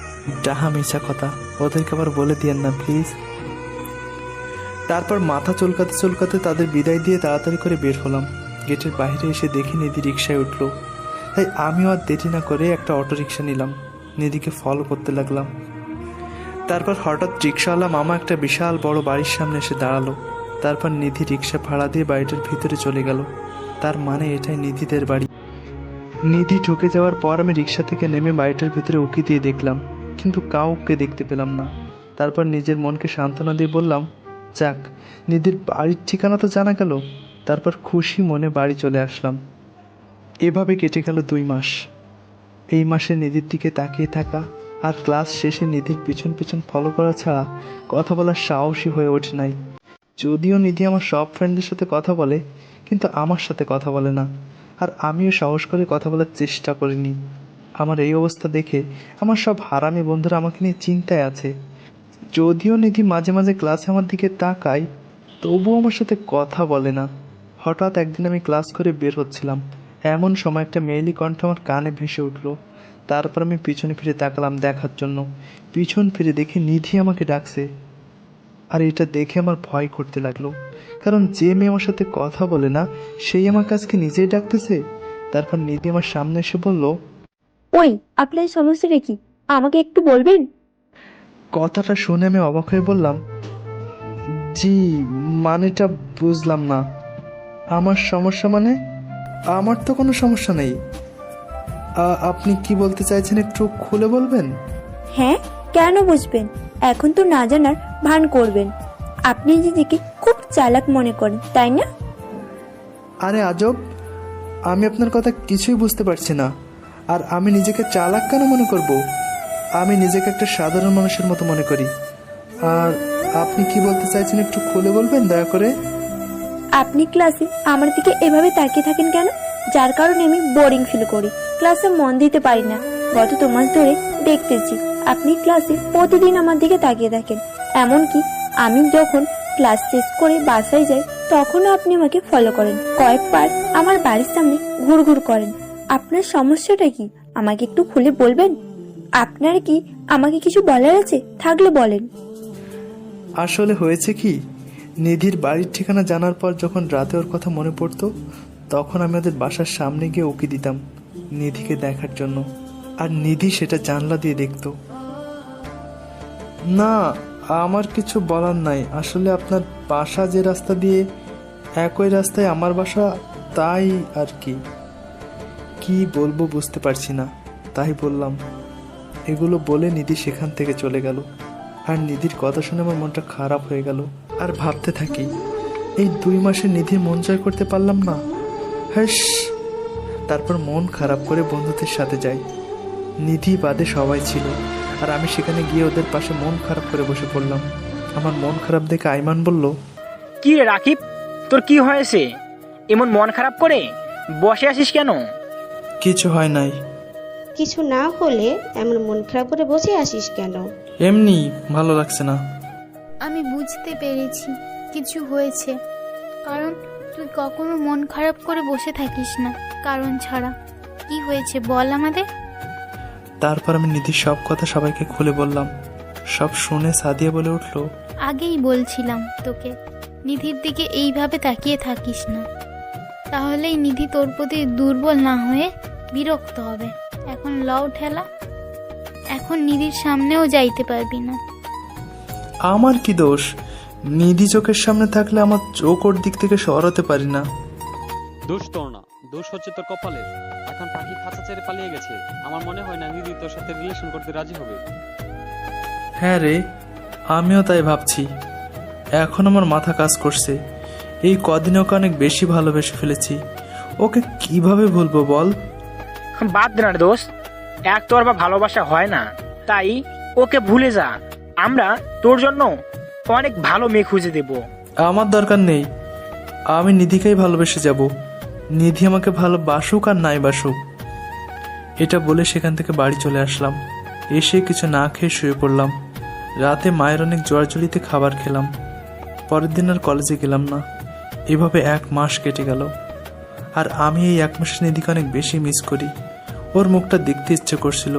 ডাহা মিশা কথা, ওদেরকে আবার বলে দিয়েন না প্লিজ। তারপর মাথা চুলকাতে চুলকাতে তাদের বিদায় দিয়ে তাড়াতাড়ি করে বের হলাম। গেটের বাইরে এসে দেখি নিধি রিক্সায় উঠল, তাই আমিও আর দেরি না করে একটা অটো রিক্সা নিলাম, নিধিকে ফলো করতে লাগলাম। তারপর হঠাৎ রিক্সাওয়ালা মামা একটা বিশাল বড় বাড়ির সামনে এসে দাঁড়ালো। তারপর নিধি রিক্সা ভাড়া দিয়ে বাড়িটার ভিতরে চলে গেল, তার মানে এটাই নিধিদের বাড়ি। নিধি ঢুকে যাওয়ার পর আমি রিক্সা থেকে নেমে বাড়িটার ভিতরে উকি দিয়ে দেখলাম, কিন্তু কাউকে দেখতে পেলাম না। তারপর নিজের মনকে সান্ত্বনা দিয়ে বললাম, যাক, নিধির বাড়ির ঠিকানা তো জানা গেল। তারপর খুশি মনে বাড়ি চলে আসলাম। এভাবে কেটে গেল 2 মাস। এই মাসে নিধির দিকে তাকিয়ে থাকা আর ক্লাস শেষে নিধির পিছন পিছন ফলো করা ছাড়া কথা বলার সাহসী হয়ে ওঠে নাই। যদিও নিধি আমার সব ফ্রেন্ডদের সাথে কথা বলে, কিন্তু আমার সাথে কথা বলে না, আর আমিও সাহস করে কথা বলার চেষ্টা করিনি। আমার এই অবস্থা দেখে আমার সব হারামি বন্ধুরা আমাকে নিয়ে চিন্তায় আছে। যদিও নিধি মাঝে মাঝে ক্লাসে আমার দিকে তাকায়, তবুও আমার সাথে কথা বলে না। হঠাৎ একদিন আমি ক্লাস করে বের হচ্ছিলাম, এমন সময় একটা মেয়েলি কণ্ঠ আমার কানে ভেসে উঠলো। তারপর আমি পিছনে ফিরে তাকালাম দেখার জন্য। পিছন ফিরে দেখি নিধি আমাকে ডাকছে। আর এটা দেখে আমার ভয় করতে লাগলো, কারণ যে মেয়ে আমার সাথে কথা বলে না সেই আমার কাছকে নিজেই ডাকতেছে। তারপর নিধি আমার সামনে এসে বলল, ওই আপনার সমস্যাটা কি আমাকে একটু বলবেন? কথাটা শুনে আমি অবাক হয়ে বললাম, জি মানেটা বুঝলাম না। আমার সমস্যা মানে? আমার তো কোনো সমস্যা নেই। আপনি কি বলতে চাইছেন একটু খুলে বলবেন? হ্যাঁ, কেন বুঝবেন? এখন তো না জানার ভান করবেন। আপনি নিজেকে খুব চালাক মনে করেন, তাই না? আরে আজব, আমি আপনার কথা কিছুই বুঝতে পারছি না। আর আমি নিজেকে চালাক কেন মনে করব? আমি নিজেকে একটা সাধারণ মানুষের মতো মনে করি। আর আপনি কি বলতে চাইছেন একটু খুলে বলবেন দয়া করে? আপনি ক্লাসে আমার দিকে এভাবে তাকিয়ে থাকেন কেন? যার কারণে আমি বোরিং ফিল করি, ক্লাসে মন দিতে পারি না। গত 2 মাস ধরে দেখতেছি আপনি ক্লাসে প্রতিদিন আমার দিকে তাকিয়ে থাকেন। এমনকি আমি যখন ক্লাস শেষ করে বাসায় যাই তখনও আপনি আমাকে ফলো করেন। কয়েকবার আমার বাড়ির সামনে ঘুরঘুর করেন। আপনার সমস্যাটা কি আমাকে একটু খুলে বলবেন? আপনার কি আমাকে কিছু বলার আছে? থাকলে বলেন। আসলে হয়েছে কি, নিধির বাড়ির ঠিকানা জানার পর যখন রাতে ওর কথা মনে পড়তো তখন আমি ওদের বাসার সামনে গিয়ে উকি দিতাম নিধিকে দেখার জন্য। আর নিধি সেটা জানলা দিয়ে দেখতো। না, আমার কিছু বলার নাই। আসলে আপনার বাসা যে রাস্তা দিয়ে, একই রাস্তায় আমার বাসা, তাই আর কি বলবো বুঝতে পারছি না, তাই বললাম। এগুলো বলে নিধি সেখান থেকে চলে গেল। আর নিধির কথা শুনে আমার মনটা খারাপ হয়ে গেল। আর ভাবতে থাকি, এই 2 মাসে নিধির মন জয় করতে পারলাম না। হ্যাঁ, তারপর মন খারাপ করে বন্ধুদের সাথে যাই। নিধি বাদে সবাই ছিল, আর আমি সেখানে গিয়ে ওদের পাশে মন খারাপ করে বসে পড়লাম। আমার মন খারাপ দেখে আইমান বলল, কি রে রাকিব, তোর কি হয়েছে? এমন মন খারাপ করে বসে আছিস কেন? কিছু হয় নাই। কিছু না হলে এমন মন খারাপ করে বসে আসিস কেন? এমনি ভালো লাগছে না। আমি বুঝতে পেরেছি কিছু হয়েছে, কারণ তুই কখনো মন খারাপ করে বসে থাকিস না কারণ ছাড়া। কি হয়েছে বল আমাদের। তারপর আমি নিধির সব কথা সবাইকে খুলে বললাম। সব শুনে সাদিয়া বলে উঠল, আগেই বলছিলাম তোকে নিধির দিকে এইভাবে তাকিয়ে থাকিস না, তাহলেই নিধি তোর প্রতি দুর্বল না হয়ে বিরক্ত হবে। এখন লও ঠেলা, এখন নিধির সামনেও যাইতে পারবি না। আমার কি দোষ? নিধি চোখের সামনে থাকলে আমার চোখ ওর দিক থেকে সরাতে পারি না। দোষ তোর না, দোষ হচ্ছে তোর কপালের। এখন পাখি খাঁচা ছেড়ে পালিয়ে গেছে। আমার মনে হয় না নিধি তোর সাথে রিলেশন করতে রাজি হবে। হ্যাঁ রে, আমিও তাই ভাবছি। এখন আমার মাথা কাজ করছে। এই কদিনে ওকে অনেক বেশি ভালোবেসে ফেলেছি। ওকে কিভাবে ভুলবো বল? বাদ দে না রে দোস্ত, এক তোর বা ভালোবাসা হয় না, তাই ওকে ভুলে যা। আমরা তোর জন্য অনেক ভালো মেয়ে খুঁজে দেব। আমার দরকার নেই, আমি নিধিকেই ভালোবেসে যাব। নিধি আমাকে ভালোবাসুক আর নাই বাসুক। এটা বলে সেখান থেকে বাড়ি চলে আসলাম। এসে কিছু না খেয়ে শুয়ে পড়লাম। রাতে মায়ের অনেক জোয়ারজুড়িতে খাবার খেলাম। পরের দিন আর কলেজে গেলাম না। এভাবে 1 মাস কেটে গেল। আর আমি এই 1 মাসে নিধিকে অনেক বেশি মিস করি। ওর মুখটা দেখতে ইচ্ছে করছিল।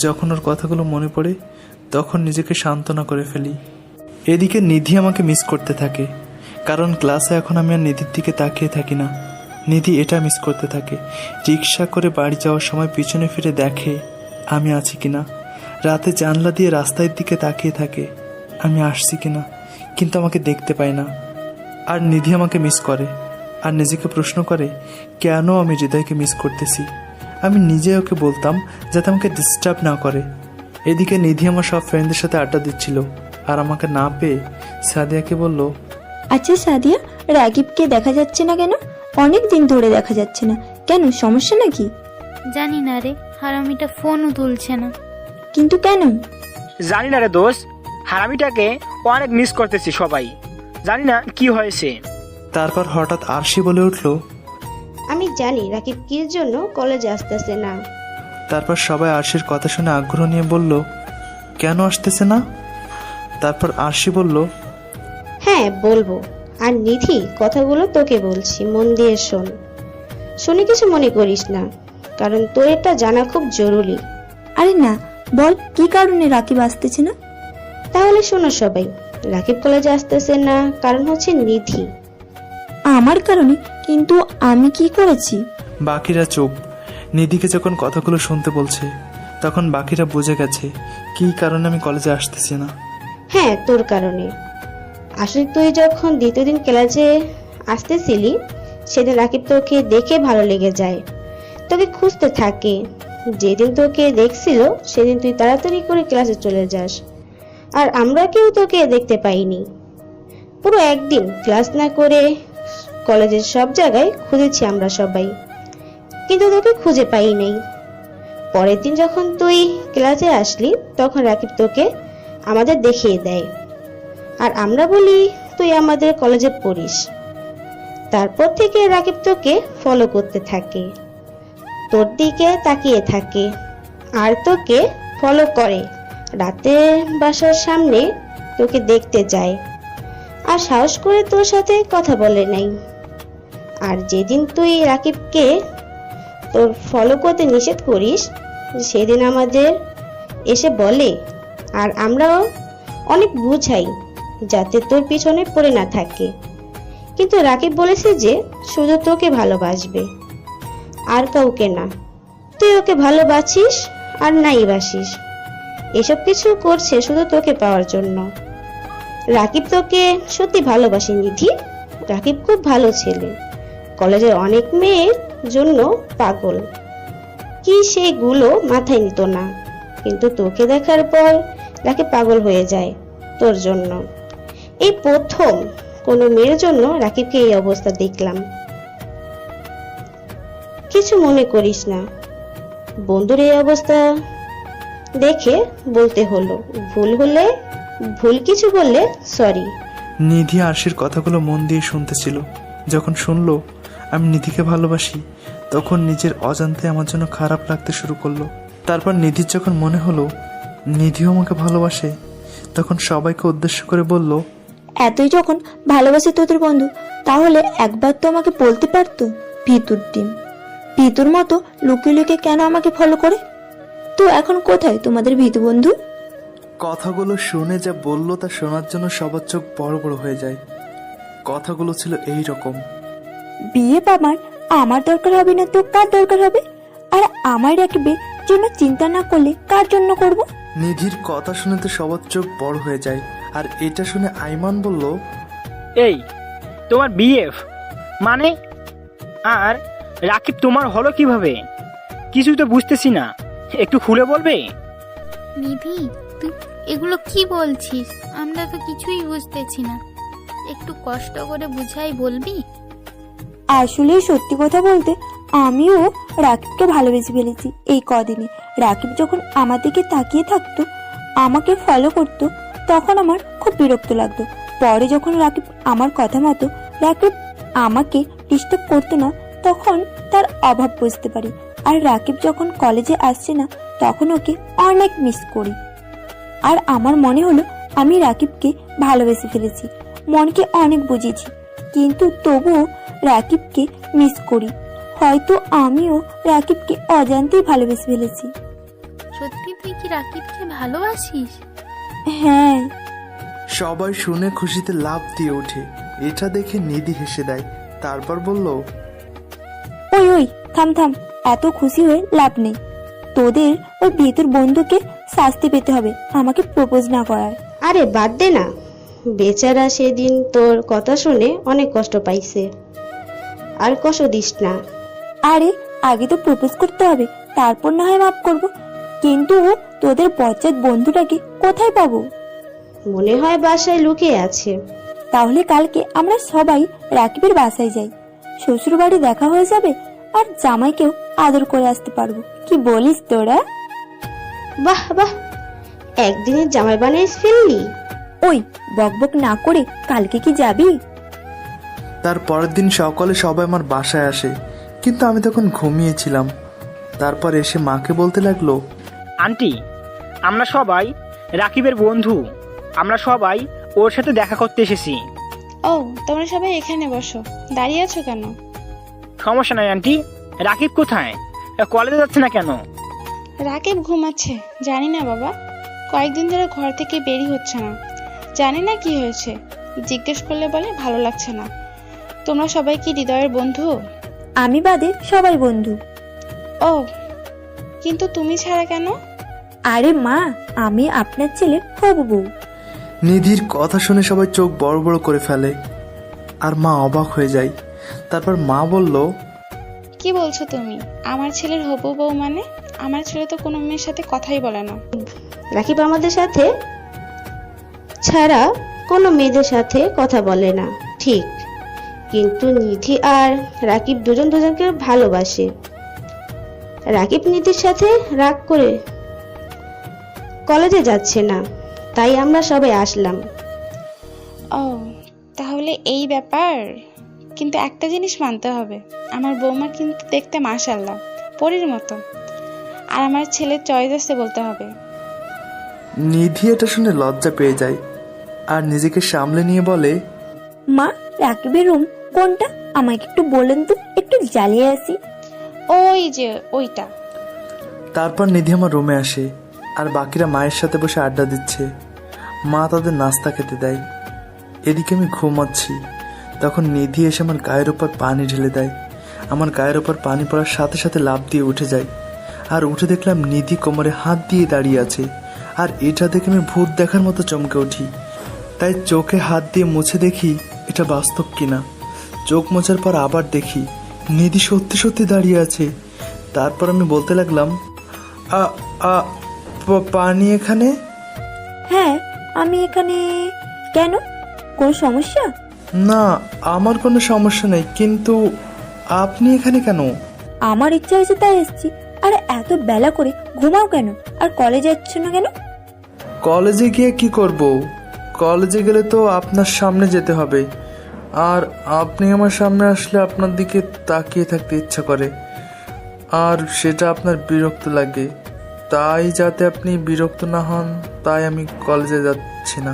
যখন ওর কথাগুলো মনে পড়ে তখন নিজেকে সান্ত্বনা করে ফেলি। এদিকে নিধি আমাকে মিস করতে থাকে, কারণ ক্লাসে এখন আমি আর নিধির দিকে তাকিয়ে থাকি না। নিধি এটা মিস করতে থাকে। রিক্সা করে বাড়ি যাওয়ার সময় পিছনে ফিরে দেখে আমি আছি কিনা। রাতে জানলা দিয়ে রাস্তার দিকে তাকিয়ে থাকে আমি আসছি কিনা, কিন্তু আমাকে দেখতে পায় না। আর নিধি আমাকে মিস করে আর নিজেকে প্রশ্ন করে কেন আমি হৃদয়কে মিস করতেছি। আমি নিজে ওকে বলতাম যাতে আমাকে ডিস্টার্ব না করে। এদিকে নিধি আমার সব ফ্রেন্ডদের সাথে আড্ডা দিচ্ছিল, আর আমাকে না পেয়ে সাদিয়াকে বলল, আচ্ছা সাদিয়া, রাকিবকে দেখা যাচ্ছে না কেন? অনেক দিন ধরে দেখা যাচ্ছে না, কেন সমস্যা নাকি? জানি না রে, হারামিটা ফোনও তুলছে না। কিন্তু কেন? জানি না রে দোস্ত, হারামিটাকে অনেক মিস করতেছি সবাই, জানি না কি হয়েছে। তারপর হঠাৎ আরশি বলে উঠল, আমি জানি রাকিব কির জন্য কলেজে আসতেছে না। তারপর সবাই আরশির কথা শুনে আগ্রহ নিয়ে বলল, কেন আসতেছে না? তারপর আরশি বলল, হ্যাঁ বলবো। আর নিধি, কথাগুলো তোকে বলছি, মন দিয়ে শোন। শুনে কিছু মনে করিস না, কারণ তোর এটা জানা খুব জরুরি। আরে না, বল কি কারণে রাকিব আসতেছে না? তাহলে শোনো সবাই, রাকিব কলেজে আসতেছে না কারণ হচ্ছে নিধি। আমার কারণে? কিন্তু আমি কি করেছি? বাকিরা চুপ। নিধিকে যখন কথাগুলো শুনতে বলছে তখন বাকিরা বুঝে গেছে কী কারণে আমি কলেজে আসতেছি না। হ্যাঁ, তোর কারণে। আসলে তুই যখন দ্বিতীয় দিন ক্লাসে আসতেছিলি সেদিন রাকিব তোকে দেখে ভালো লেগে যায়, তোকে খুঁজতে থাকে। যেদিন তোকে দেখছিল সেদিন তুই তাড়াতাড়ি করে ক্লাসে চলে যাস, আর আমরা কেউ তোকে দেখতে পাইনি। পুরো একদিন ক্লাস না করে কলেজের সব জায়গায় খুঁজেছি আমরা সবাই, কিন্তু তোকে খুঁজে পাই নাই। পরের দিন যখন তুই ক্লাসে আসলি তখন রাকিব তোকে আমাদের দেখিয়ে দেয়, আর আমরা বলি তুই আমাদের কলেজে পড়িস। তারপর থেকে রাকিব তোকে ফলো করতে থাকে, তোর দিকে তাকিয়ে থাকে আর তোকে ফলো করে। রাতে বাসার সামনে তোকে দেখতে যায় আর সাহস করে তোর সাথে কথা বলে নাই। আর যেদিন তুই রাকিবকে তোর ফলো করতে নিষেধ করিস সেদিন আমাদের এসে বলে, আর আমরাও অনেক বুঝাই যাতে তোর পিছনে পড়ে না থাকে। কিন্তু রাকিব বলেছে যে শুধু তোকে ভালোবাসবে, আর কাউকে না। তুই ওকে ভালোবাসিস আর নাই বাসিস, এসব কিছু করছে শুধু তোকে পাওয়ার জন্য। রাকিব তোকে সত্যি ভালোবাসে নিধি। রাকিব খুব ভালো ছেলে, কলেজের অনেক মেয়ের জন্য পাগল, কি সেগুলো মাথায় নিত না, কিন্তু তোকে দেখার পর রাকিব পাগল হয়ে যায় তোর জন্য। এই প্রথম কোনো মেয়ের জন্য রাকিবকে এই অবস্থা দেখলাম। কিছু মনে করিস না, বন্ধুর এই অবস্থা দেখে বলতে হলো, ভুল হলে ভুল কিছু বললে সরি। নিধি আরশির কথাগুলো মন দিয়ে শুনতেছিল। যখন শুনলো আমি নিধিকে ভালোবাসি তখন নিজের অজান্তে আমার জন্য খারাপ লাগতে শুরু করলো। তারপর নিধির যখন মনে হলো নিধিও আমাকে ভালোবাসে তখন সবাইকে উদ্দেশ্য করে বলল, এতই যখন ভালোবাসে তোদের বন্ধু, তাহলে একবার তো আমাকে বলতে পারতো। ভিতুর ডিম, ভিতুর মতো লুকিয়ে লুকিয়ে কেন আমাকে ফলো করে? তো এখন কোথায় তোমাদের ভিতু বন্ধু? কথাগুলো শুনে যা বলল তা শোনার জন্য সবার চোখ বড় বড় হয়ে যায়। কথাগুলো ছিল এই রকম, বিয়ে বাবার আমার দরকার হবে না তো কার দরকার হবে? আর আমার রাখবে জন্য চিন্তা না করলে কার জন্য করব? নিধির কথা শুনে তো সবার চোখ বড় হয়ে যায়। আর এটা শুনে আইমান বলল, এই তোমার বিএফ মানে? আর রাকিব তোমার হলো কিভাবে? কিছু তো বুঝতেছি না, একটু খুলে বলবে? নিধি, তুই এগুলো কি বলছিস? আমরা তো কিছুই বুঝতেছি না, একটু কষ্ট করে বুঝাই বলবি? আসলে সত্যি কথা বলতে আমিও রাকিবকে ভালোবেসে ফেলেছি এই কদিনে। রাকিব যখন আমার দিকে তাকিয়ে থাকতো, আমাকে ফলো করতো, তখন আমার খুব বিরক্ত লাগতো। পরে যখন রাকিব আমার কথা মতো রাকিব আমাকে ডিস্টার্ব করতো না, তখন তার অভাব বুঝতে পারি। আর রাকিব যখন কলেজে আসছে না তখন ওকে অনেক মিস করি। আর আমার মনে হলো আমি রাকিবকে ভালোবেসে ফেলেছি, মনকে অনেক বুঝেছি, কিন্তু তবুও রাকিবকে মিস করি। হয়তো আমিও রাকিবকে অজান্তেই ভালোবেসে ফেলেছি। সত্যি তুই কি রাকিবকে ভালোবাসিস? হ্যাঁ। সবাই শুনে খুশিতে লাফ দিয়ে ওঠে। এটা দেখে নিধি হেসে দেয়, তারপর বলল, ওই ওই থাম থাম, এত খুশি হয়ে লাভ নেই। তোদের ওই ভেতর বন্ধুকে শাস্তি পেতে হবে আমাকে প্রপোজ না করার। আরে বাদ দে না, বেচারা সেদিন তোর কথা শুনে অনেক কষ্ট পাইছে, আর কষ্ট দিস না। আরে আগে তো প্রপোজ করতে হবে, তারপর না হয় মাফ করব। কিন্তু তোদের বজ্জাত বন্ধুটাকে কোথায় পাবো? মনে হয় বাসায় লুকিয়ে আছে। তাহলে কালকে আমরা সবাই রাকিবের বাসায় যাই, শ্বশুর বাড়ি দেখা হয়ে যাবে, আর জামাইকেও আদর করে আসতে পারবো। কি বলিস তোরা? বাহ বাহ, একদিনের জামাই বানিয়ে ফেললি। ওই বকবক না করে কালকে কি যাবি? তার পরের দিন সকালে সবাই আমার বাসায় আসে, কিন্তু আমি তখন ঘুমিয়েছিলাম। তারপর এসে মাকে বলতে লাগলো, আন্টি, আমরা সবাই রাকিবের বন্ধু, আমরা সবাই ওর সাথে দেখা করতে এসেছি। ও, তোমরা সবাই এখানে বসো, দাঁড়িয়ে আছো কেন? সমস্যা নাই আন্টি। রাকিব কোথায়? কলেজে যাচ্ছে না কেন? রাকিব ঘুমাচ্ছে। জানি না বাবা, কয়েকদিন ধরে ঘর থেকে বেরই হচ্ছে না। জানি না কি হয়েছে, জিজ্ঞেস করলে বলে ভালো লাগছে না। তোমরা সবাই কি হৃদয়ের বন্ধু? আমি বাদে সবাই বন্ধু। ও, কিন্তু তুমি ছাড়া কেন? আরে মা, আমি আপনার ছেলের হবু বউ। নিধির কথা শুনে সবাই চোখ বড় বড় করে ফেলে আর মা অবাক হয়ে যায়। তারপর মা বলল, কি বলছো তুমি? আমার ছেলের হবু বউ মানে? আমার ছেলে তো কোনো মেয়ের সাথে কথাই বলে না। রাকিব আমাদের সাথে ছাড়া কোনো মেয়েদের সাথে কথা বলে না, ঠিক, কিন্তু নিধি আর রাকিব দুজন দুজনকে ভালোবাসে। রাকিব নিধির সাথে রাগ করে কলেজে যাচ্ছে না, তাই আমরা সবাই আসলাম। ও, তাহলে এই ব্যাপার। কিন্তু একটা জিনিস মানতে হবে, আমার বৌমা কিন্তু দেখতে মাশাআল্লাহ পরীর মতো, আর আমার ছেলের চয়েস আছে বলতে হবে। নিধি এটা শুনে লজ্জা পেয়ে যায় আর নিজেকে সামলে নিয়ে বলে, মা, রাকিবের রুম কোনটা? আমাকে একটু বলেন তো, একটু জ্বালিয়ে আসি। ওই যে ওইটা। তারপর নিধি আমার রুমে আসে আর বাকিরা মায়ের সাথে বসে আড্ডা দিচ্ছে। মা তাদের নাস্তা খেতে দেয়। এদিকে আমি ঘুমাচ্ছি, তখন নিধি এসে আমার গায়ের ওপর পানি ঢেলে দেয়। আমার গায়ের ওপর পানি পড়ার সাথে সাথে লাফ দিয়ে উঠে যায় আর উঠে দেখলাম নিধি কোমরে হাত দিয়ে দাঁড়িয়ে আছে। আর এটা দেখে আমি ভূত দেখার মতো চমকে উঠি। তাই চোখে হাত দিয়ে মুছে দেখি এটা বাস্তব কিনা। চোখ মোছার পর আবার দেখি নিধি সত্যি সত্যি দাঁড়িয়ে আছে। তারপর আমি বলতে লাগলাম, আ আ পানি এখানে? হ্যাঁ, আমি এখানে। কেন, কোনো সমস্যা? না, আমার কোনো সমস্যা নেই, কিন্তু আপনি এখানে কেন? আমার ইচ্ছা হয়েছে তাই এসেছি। আর এত বেলা করে ঘুমাও কেন? আর কলেজে যাচ্ছ না কেন? কলেজে গিয়ে কি করব? কলেজে গেলে তো আপনার সামনে যেতে হবে, আর আপনি আমার সামনে আসলে আপনার দিকে তাকিয়ে থাকতে ইচ্ছা করে, আর সেটা আপনার বিরক্ত লাগে। তাই যাতে আপনি বিরক্ত না হন, তাই আমি কলেজে যাচ্ছি না।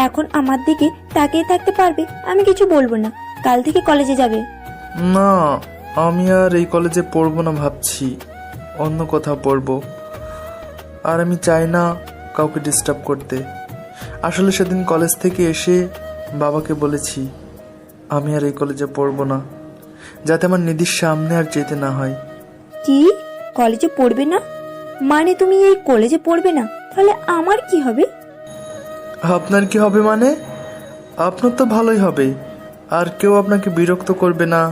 এখন আমার দিকে তাকিয়ে থাকতে পারবে? আমি কিছু বলবো না। কাল থেকে কলেজে যাবে। না, আমি আর এই কলেজে পড়বো না, ভাবছি অন্য কোথাও পড়বো। আর আমি চাই না কাউকে ডিস্টার্ব করতে। আসলে সেদিন কলেজ থেকে এসে বাবাকে বলেছি আমি আর এই কলেজে পড়বো না, যাতে আমার নিধির সামনে আর যেতে না হয়। কি, কলেজে পড়বে না? মানে তুমি এই কলেজে পড়বে না? তাহলে আমার কি হবে? আপনার কি হবে মানে? আপনার তো ভালোই হবে, আর কেউ আপনাকে বিরক্ত করবে না।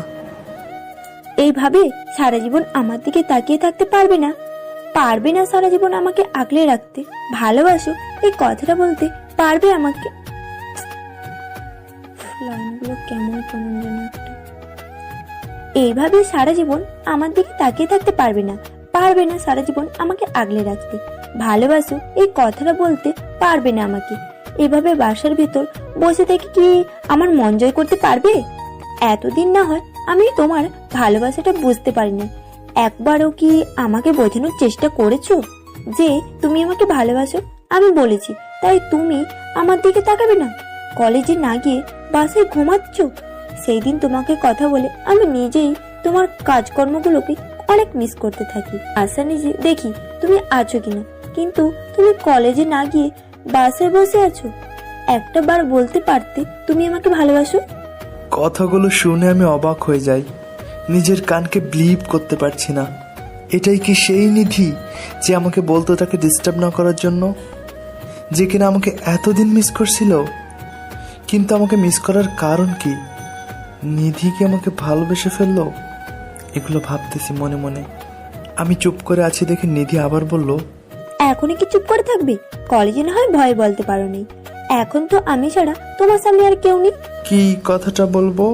এইভাবে সারা জীবন আমার দিকে তাকিয়ে থাকতে পারবে না? পারবে না সারা জীবন আমাকে আগলে রাখতে? ভালোবাসো, এই কথাটা বলতে পারবে আমাকে? লাইনগুলো কেমন কেমন যেন একটা। এইভাবে সারা জীবন আমার দিকে তাকিয়ে থাকতে পারবে না? পারবে না সারা জীবন আমাকে আগলে রাখতে? ভালোবাসো, এই কথাটা বলতে পারবে না আমাকে? এভাবে বাসার ভেতর বসে থেকে কি আমার মন জয় করতে পারবে? এতদিন না হয় আমি তোমার ভালোবাসাটা বুঝতে পারিনি। একবারও কি আমাকে বোঝানোর চেষ্টা করেছো যে তুমি আমাকে ভালোবাসো? আমি বলেছি তাই তুমি আমার দিকে তাকাবে না? কলেজে না গিয়ে বাসায় ঘুমাচ্ছ? সেই দিন তোমাকে কথা বলে আমি নিজেই তোমার কাজকর্মগুলোকে অনেক মিস করতে থাকি। আশা নিজে দেখি তুমি আছো কিনা, কিন্তু তুমি কলেজে না গিয়ে বাসায় বসে আছো। একটা বার বলতে পারতে তুমি আমাকে ভালোবাসো। কথাগুলো শুনে আমি অবাক হয়ে যাই, নিজের কানকে বিলিভ করতে পারছি না। এটাই কি সেই নিধি যে আমাকে বলতো তাকে ডিস্টার্ব না করার জন্য, যে কিনা আমাকে এতদিন মিস করছিল? কিন্তু আমাকে মিস করার কারণ কি? নিধি কি আমাকে ভালোবেসে ফেললো? এগুলো ভাবতেছি মনে মনে। আমি চুপ করে আছি দেখে নিধি আবার বলল, এখনই কি চুপ করে থাকবে? কলেজে না হয় ভয় বলতে পারো নি, এখন তো আমি ছাড়া তোমার সামনে আর কেউ নেই। কি কথাটা বলবো?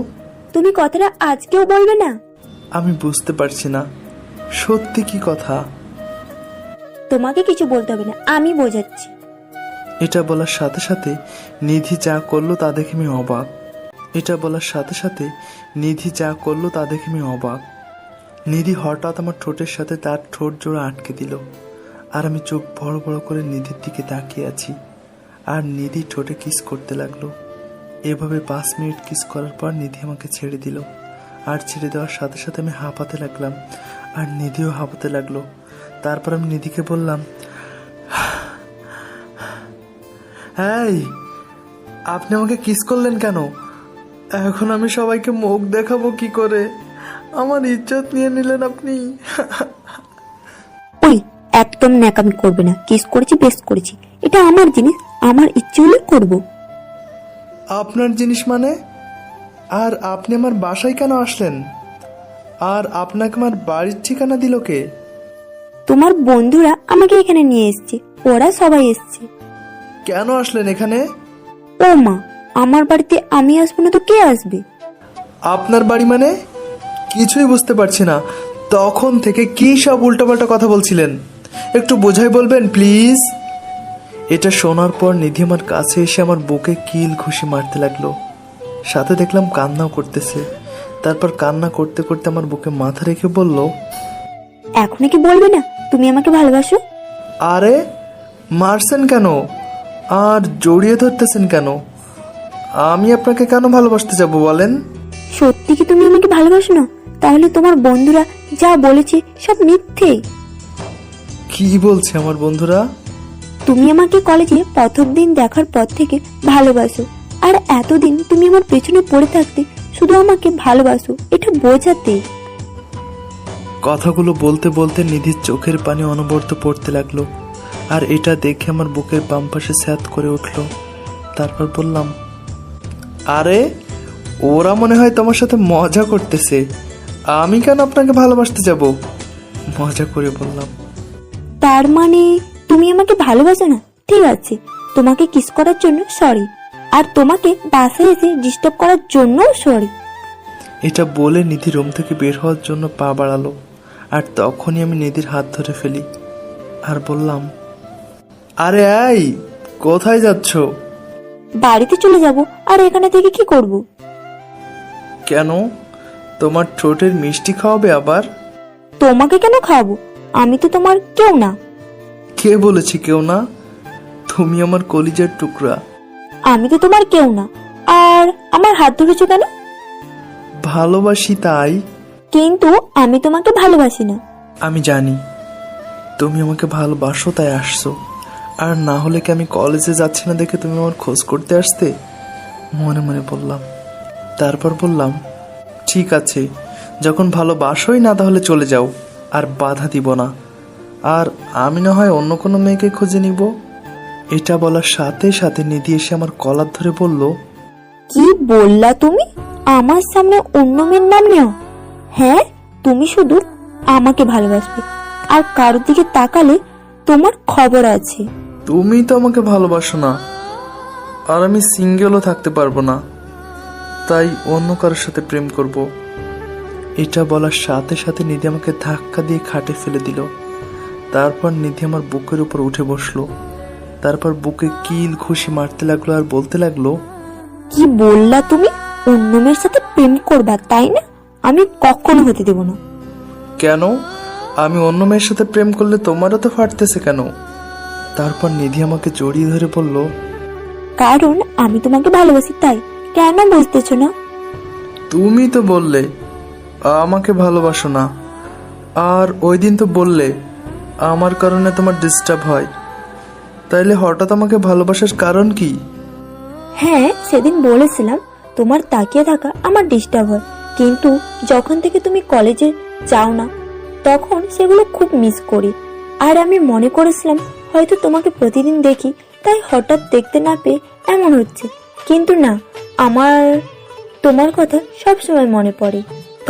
তুমি কথাটা আজকেও বলবে না? আমি বুঝতে পারছি না, সত্যি কি কথা? তোমাকে কিছু বলতে হবে না, আমি বোঝাচ্ছি। এটা বলার সাথে সাথে নিধি যা করলো তা দেখে আমি অবাক। এটা বলার সাথে সাথে নিধি যা করলো তা দেখে আমি অবাক। নিধি হঠাৎ আমার ঠোঁটের সাথে তার ঠোঁট জোড়া আটকে দিল, আর আমি চোখ বড় বড় করে নিধির দিকে তাকিয়ে আছি। আর নিধি ঠোঁটে কিস করতে লাগলো। এভাবে 5 মিনিট কিস করার পর নিধি আমাকে ছেড়ে দিল, আর ছেড়ে দেওয়ার সাথে সাথে আমি হাঁপাতে লাগলাম, আর নিধিও হাঁপাতে লাগলো। তারপর আমি নিধিকে বললাম, এই আপনি আমাকে কিস করলেন কেন? এখন আমি সবাইকে মুখ দেখাবো কি করে? আমার ইজ্জত নিয়ে নিলেন আপনি। ওই একদম ন্যাকামি করবে না। কিস করেছি, বেশ করেছি। এটা আমার জিনিস, আমার ইচ্ছে হলে করবো। আপনার জিনিস মানে? আর আপনি আমার বাসায় কেন আসলেন? আর আপনাকে আমার বাড়ির ঠিকানা দিল কে? তোমার বন্ধুরা আমাকে এখানে নিয়ে এসছে, ওরা সবাই এসছে। কেন আসলেন এখানে? ও মা, আমার বাড়িতে আমি আসবো না তো কে আসবে? আপনার বাড়ি মানে? কিছুই বুঝতে পারছি না। তখন থেকে কি সব উল্টোপাল্টা কথা বলছিলেন, একটু বোঝাই বলবেন প্লিজ? এটা শোনার পর নিধি আমার কাছে এসে আমার বুকে কিল ঘুষি মারতে লাগলো। সাথে দেখলাম কান্নাও করতেছে। তারপর কান্না করতে করতে আমার বুকে মাথা রেখে বলল, এখন কি বলবে না তুমি আমাকে ভালোবাসো? আরে মারছেন কেন আর জড়িয়ে ধরতেছেন কেন? আমি আপনাকে কেন ভালোবাসতে যাব বলেন? সত্যি কি তুমি আমাকে ভালোবাসো না? তাহলে তোমার বন্ধুরা যা বলেছে সব মিথ্যে। কি বলছে আমার বন্ধুরা? তুমি আমাকে কলেজে প্রথম দিন দেখার পর থেকে ভালোবাসো, আর এতদিন তুমি আমার পেছনে পড়ে থাকতে শুধু আমাকে ভালোবাসো এটা বোঝাতে। কথাগুলো বলতে বলতে নিধির চোখের পানি অনবরত পড়তে লাগলো, আর এটা দেখে আমার বুকের বাম পাশে স্যাঁত করে উঠলো। তারপর বললাম, আরে ওরা মনে হয় তোমার সাথে মজা করতেছে, আমি কেন আপনাকে ভালোবাসতে যাব? মজা করে বললাম। তার মানে তুমি আমাকে ভালোবাসো না? ঠিক আছে, তোমাকে কিস করার জন্য সরি, আর তোমাকে বাসায় এসে ডিস্টার্ব করার জন্য সরি। এটা বলে নিধি রুম থেকে বের হওয়ার জন্য পা বাড়ালো, আর তখনই আমি নিধির হাত ধরে ফেলি আর বললাম, আরে এই কোথায় যাচ্ছ? বাড়িতে চলে যাব। আর এখানে থেকে কি করব? কেন, তোমার ঠোঁটের মিষ্টি খাওয়াবে আবার? তোমাকে কেন খাওয়াবো? আমি তো তোমার কেউ না। কে বলেছে কেউ না? তুমি আমার কলিজার টুকরা। আমি তো তোমার কেউ না, আর আমার হাত ধরেছো কেন? ভালোবাসি তাই। কিন্তু আমি তোমাকে ভালোবাসি না। আমি জানি তুমি আমাকে ভালোবাসো তাই আসছো, আর না হলে কি আমি কলেজে যাচ্ছি না দেখে তুমি আমার খোঁজ করতে আসতে? মনে মনে বললাম। তারপর বললাম, ঠিক আছে, যখন ভালোবাসোই না তাহলে চলে যাও, আর বাধা দিব না। আর আমি না হয় অন্য কোনো মেয়েকে খুঁজে নিব। এটা বলার সাথে সাথে নিধি এসে আমার কলার ধরে বলল, কি বললা তুমি? আমার সামনে অন্য মেয়ের নাম নেও? হ্যাঁ, তুমি শুধু আমাকে ভালোবাসবে, আর কারোর দিকে তাকালে তোমার খবর আছে। তুমি তো আমাকে ভালোবাসো না, আর আমি সিঙ্গেলও থাকতে পারবো না, তাই অন্য কারোর সাথে প্রেম করব। এটা বলার সাথে সাথে নিধি আমাকে ধাক্কা দিয়ে খাটে ফেলে দিল। তারপর নিধি আমার বুকের উপর উঠে বসলো। তারপর বুকে কিল ঘুষি মারতে লাগলো আর বলতে লাগলো, কি বললা তুমি? অন্য মেয়ের সাথে প্রেম করবা তাই না? আমি কখনো হতে দেব না। কেন, আমি অন্য মেয়ের সাথে প্রেম করলে তোমারও তো ফাটতেছে কেন? তারপর নিধি আমাকে জড়িয়ে ধরে বলল, কারণ আমি তোমাকে ভালোবাসি তাই। কেন বুঝতেছো না? তুমি তো বললে আমাকে ভালোবাসো না, আর ওই দিন তো বললে আমার কারণে তোমার ডিস্টার্ব হয়, তাইলে হঠাৎ আমাকে ভালোবাসার কারণ কি? হ্যাঁ, সেদিন বলেছিলাম তোমার তাকিয়ে থাকা আমার ডিস্টার্ব হয়, কিন্তু যখন থেকে তুমি কলেজে যাও না তখন সেগুলো খুব মিস করি। আর আমি মনে করেছিলাম হয়তো তোমাকে প্রতিদিন দেখি, তাই হঠাৎ দেখতে না পেয়ে এমন হচ্ছে। কিন্তু না, আমার তোমার কথা সব সময় মনে পড়ে।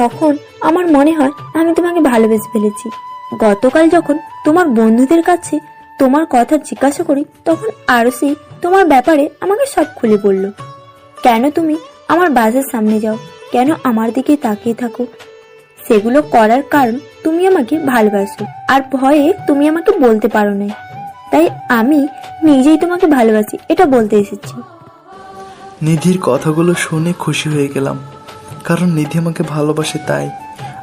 তখন আমার মনে হয় আমি তোমাকে ভালোবেসে ফেলেছি। গতকাল যখন তোমার বন্ধুদের কাছে তোমার কথা জিজ্ঞাসা করি, তখন আরসি তোমার ব্যাপারে আমাকে সব খুলে বলল। কেন তুমি আমার বাসের সামনে যাও, কেন আমার দিকে তাকিয়ে থাকো, সেগুলো করার কারণ তুমি আমাকে ভালোবাসো, আর ভয়ে তুমি আমাকে বলতে পারো না, তাই আমি নিজেই তোমাকে ভালোবাসি এটা বলতে এসেছি। নিধির কথাগুলো শুনে খুশি হয়ে গেলাম, কারণ নিধি আমাকে ভালোবাসে তাই।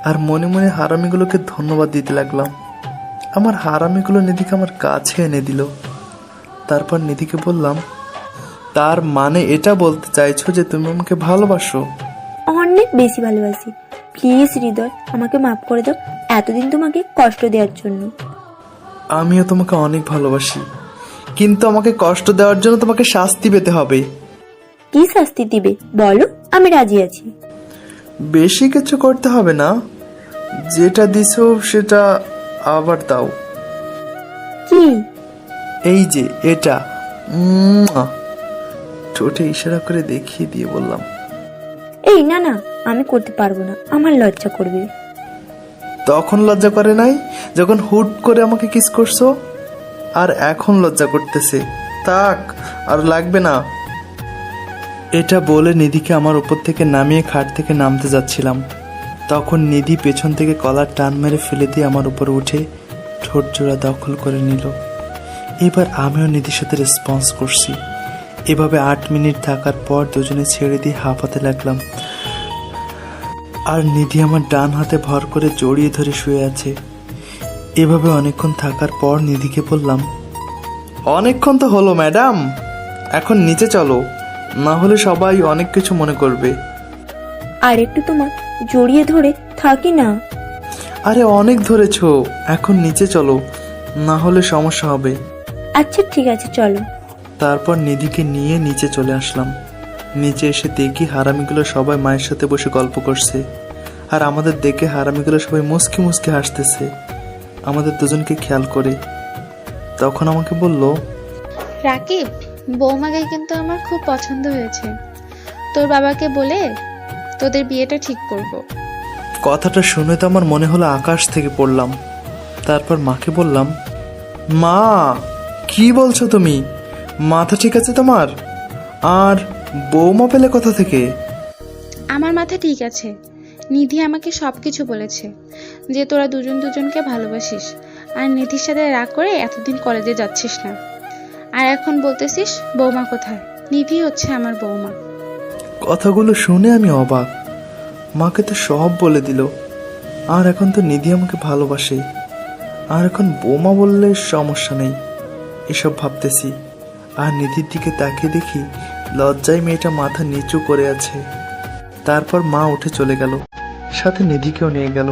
আর মনে মনে হারামিগুলোকে ধন্যবাদ দিতে লাগলাম। আমার হারামিগুলো নিধিকে আমার কাছে এনে দিল। তারপর নিধিকে বললাম, তার মানে এটা বলতে চাইছো যে তুমি আমাকে ভালোবাসো? অনেক বেশি ভালোবাসি। প্লিজ হৃদয়, আমাকে মাফ করে দাও এতদিন তোমাকে কষ্ট দেওয়ার জন্য। আমিও তোমাকে অনেক ভালোবাসি, কিন্তু আমাকে কষ্ট দেওয়ার জন্য তোমাকে শাস্তি পেতে হবে। কি শাস্তি দিবে বলো, আমি রাজি আছি। বেশি কিছু করতে হবে না, যেটা দিছো সেটা আবার দাও। কি? এই যে এটা। মুয়া। ঠোঁটে ইশারা করে দেখিয়ে দিয়ে বললাম। এই না না, আমি করতে পারবো না, আমার লজ্জা করবে। তখন লজ্জা করে নাই যখন হুট করে আমাকে কিস করছো, আর এখন লজ্জা করতেছে। তাক, আর লাগবে না। এটা বলে নিধিকে আমার উপর থেকে নামিয়ে খাট থেকে নামতে যাচ্ছিলাম, তখন নিধি পেছন থেকে কলার টান মেরে ফেলে দিয়ে আমার উপর উঠে ঠোঁট জোড়া দখল করে নিল। এবার আমিও নিধির সাথে রেসপন্স করছি। এভাবে 8 মিনিট থাকার পর দুজনে ছেড়ে দিয়ে হাঁপাতে লাগলাম, আর নিধি আমার ডান হাতে ভর করে জড়িয়ে ধরে শুয়ে আছে। এভাবে অনেকক্ষণ থাকার পর নিধিকে বললাম, অনেকক্ষণ তো হলো ম্যাডাম, এখন নিচে চলো, না হলে সবাই অনেক কিছু মনে করবে। আর একটু তোমার জড়িয়ে ধরে থাকি না। আরে অনেক ধরেছো, এখন নিচে চলো, না হলে সমস্যা হবে। আচ্ছা ঠিক আছে চলো। তারপর নিধিকে নিয়ে নিচে চলে আসলাম। নিচে এসে দেখি হারামিগুলো সবাই মায়ের সাথে বসে গল্প করছে, আর আমাদের দেখে হারামিগুলো সবাই মুস্কি মুস্কি হাসতেছে আমাদের দুজনকে খেয়াল করে। তখন আমাকে বলল, রাকিব, বৌমাকে কিন্তু আমার খুব পছন্দ হয়েছে। তোর বাবাকে বলে তোদের বিয়েটা ঠিক করব। কথাটা শুনে তো আমার মনে হলো আকাশ থেকে পড়লাম। তারপর মাকে বললাম, মা কি বলছো তুমি? মাথা ঠিক আছে তোমার? আর বৌমা পেলে কোথা থেকে? আমার মাথা ঠিক আছে। নিধি আমাকে সবকিছু বলেছে, যে তোরা দুজন দুজনকে ভালোবাসিস, আর নিধির সাথে রাগ করে এতদিন কলেজে যাচ্ছিস না। আর এখন বলতেছিস বৌমা কোথায়? নিধি হচ্ছে আমার বৌমা। কথাগুলো শুনে আমি অবাক। মাকে তো সব বলে দিল, আর এখন তো নিধি আমাকে ভালোবাসে, আর এখন বৌমা বললে সমস্যা নেই, এসব ভাবতেছি। আর নিধির দিকে তাকিয়ে দেখি লজ্জায় মেয়েটা মাথা নিচু করে আছে। তারপর মা উঠে চলে গেল, সাথে নিধিকেও নিয়ে গেল।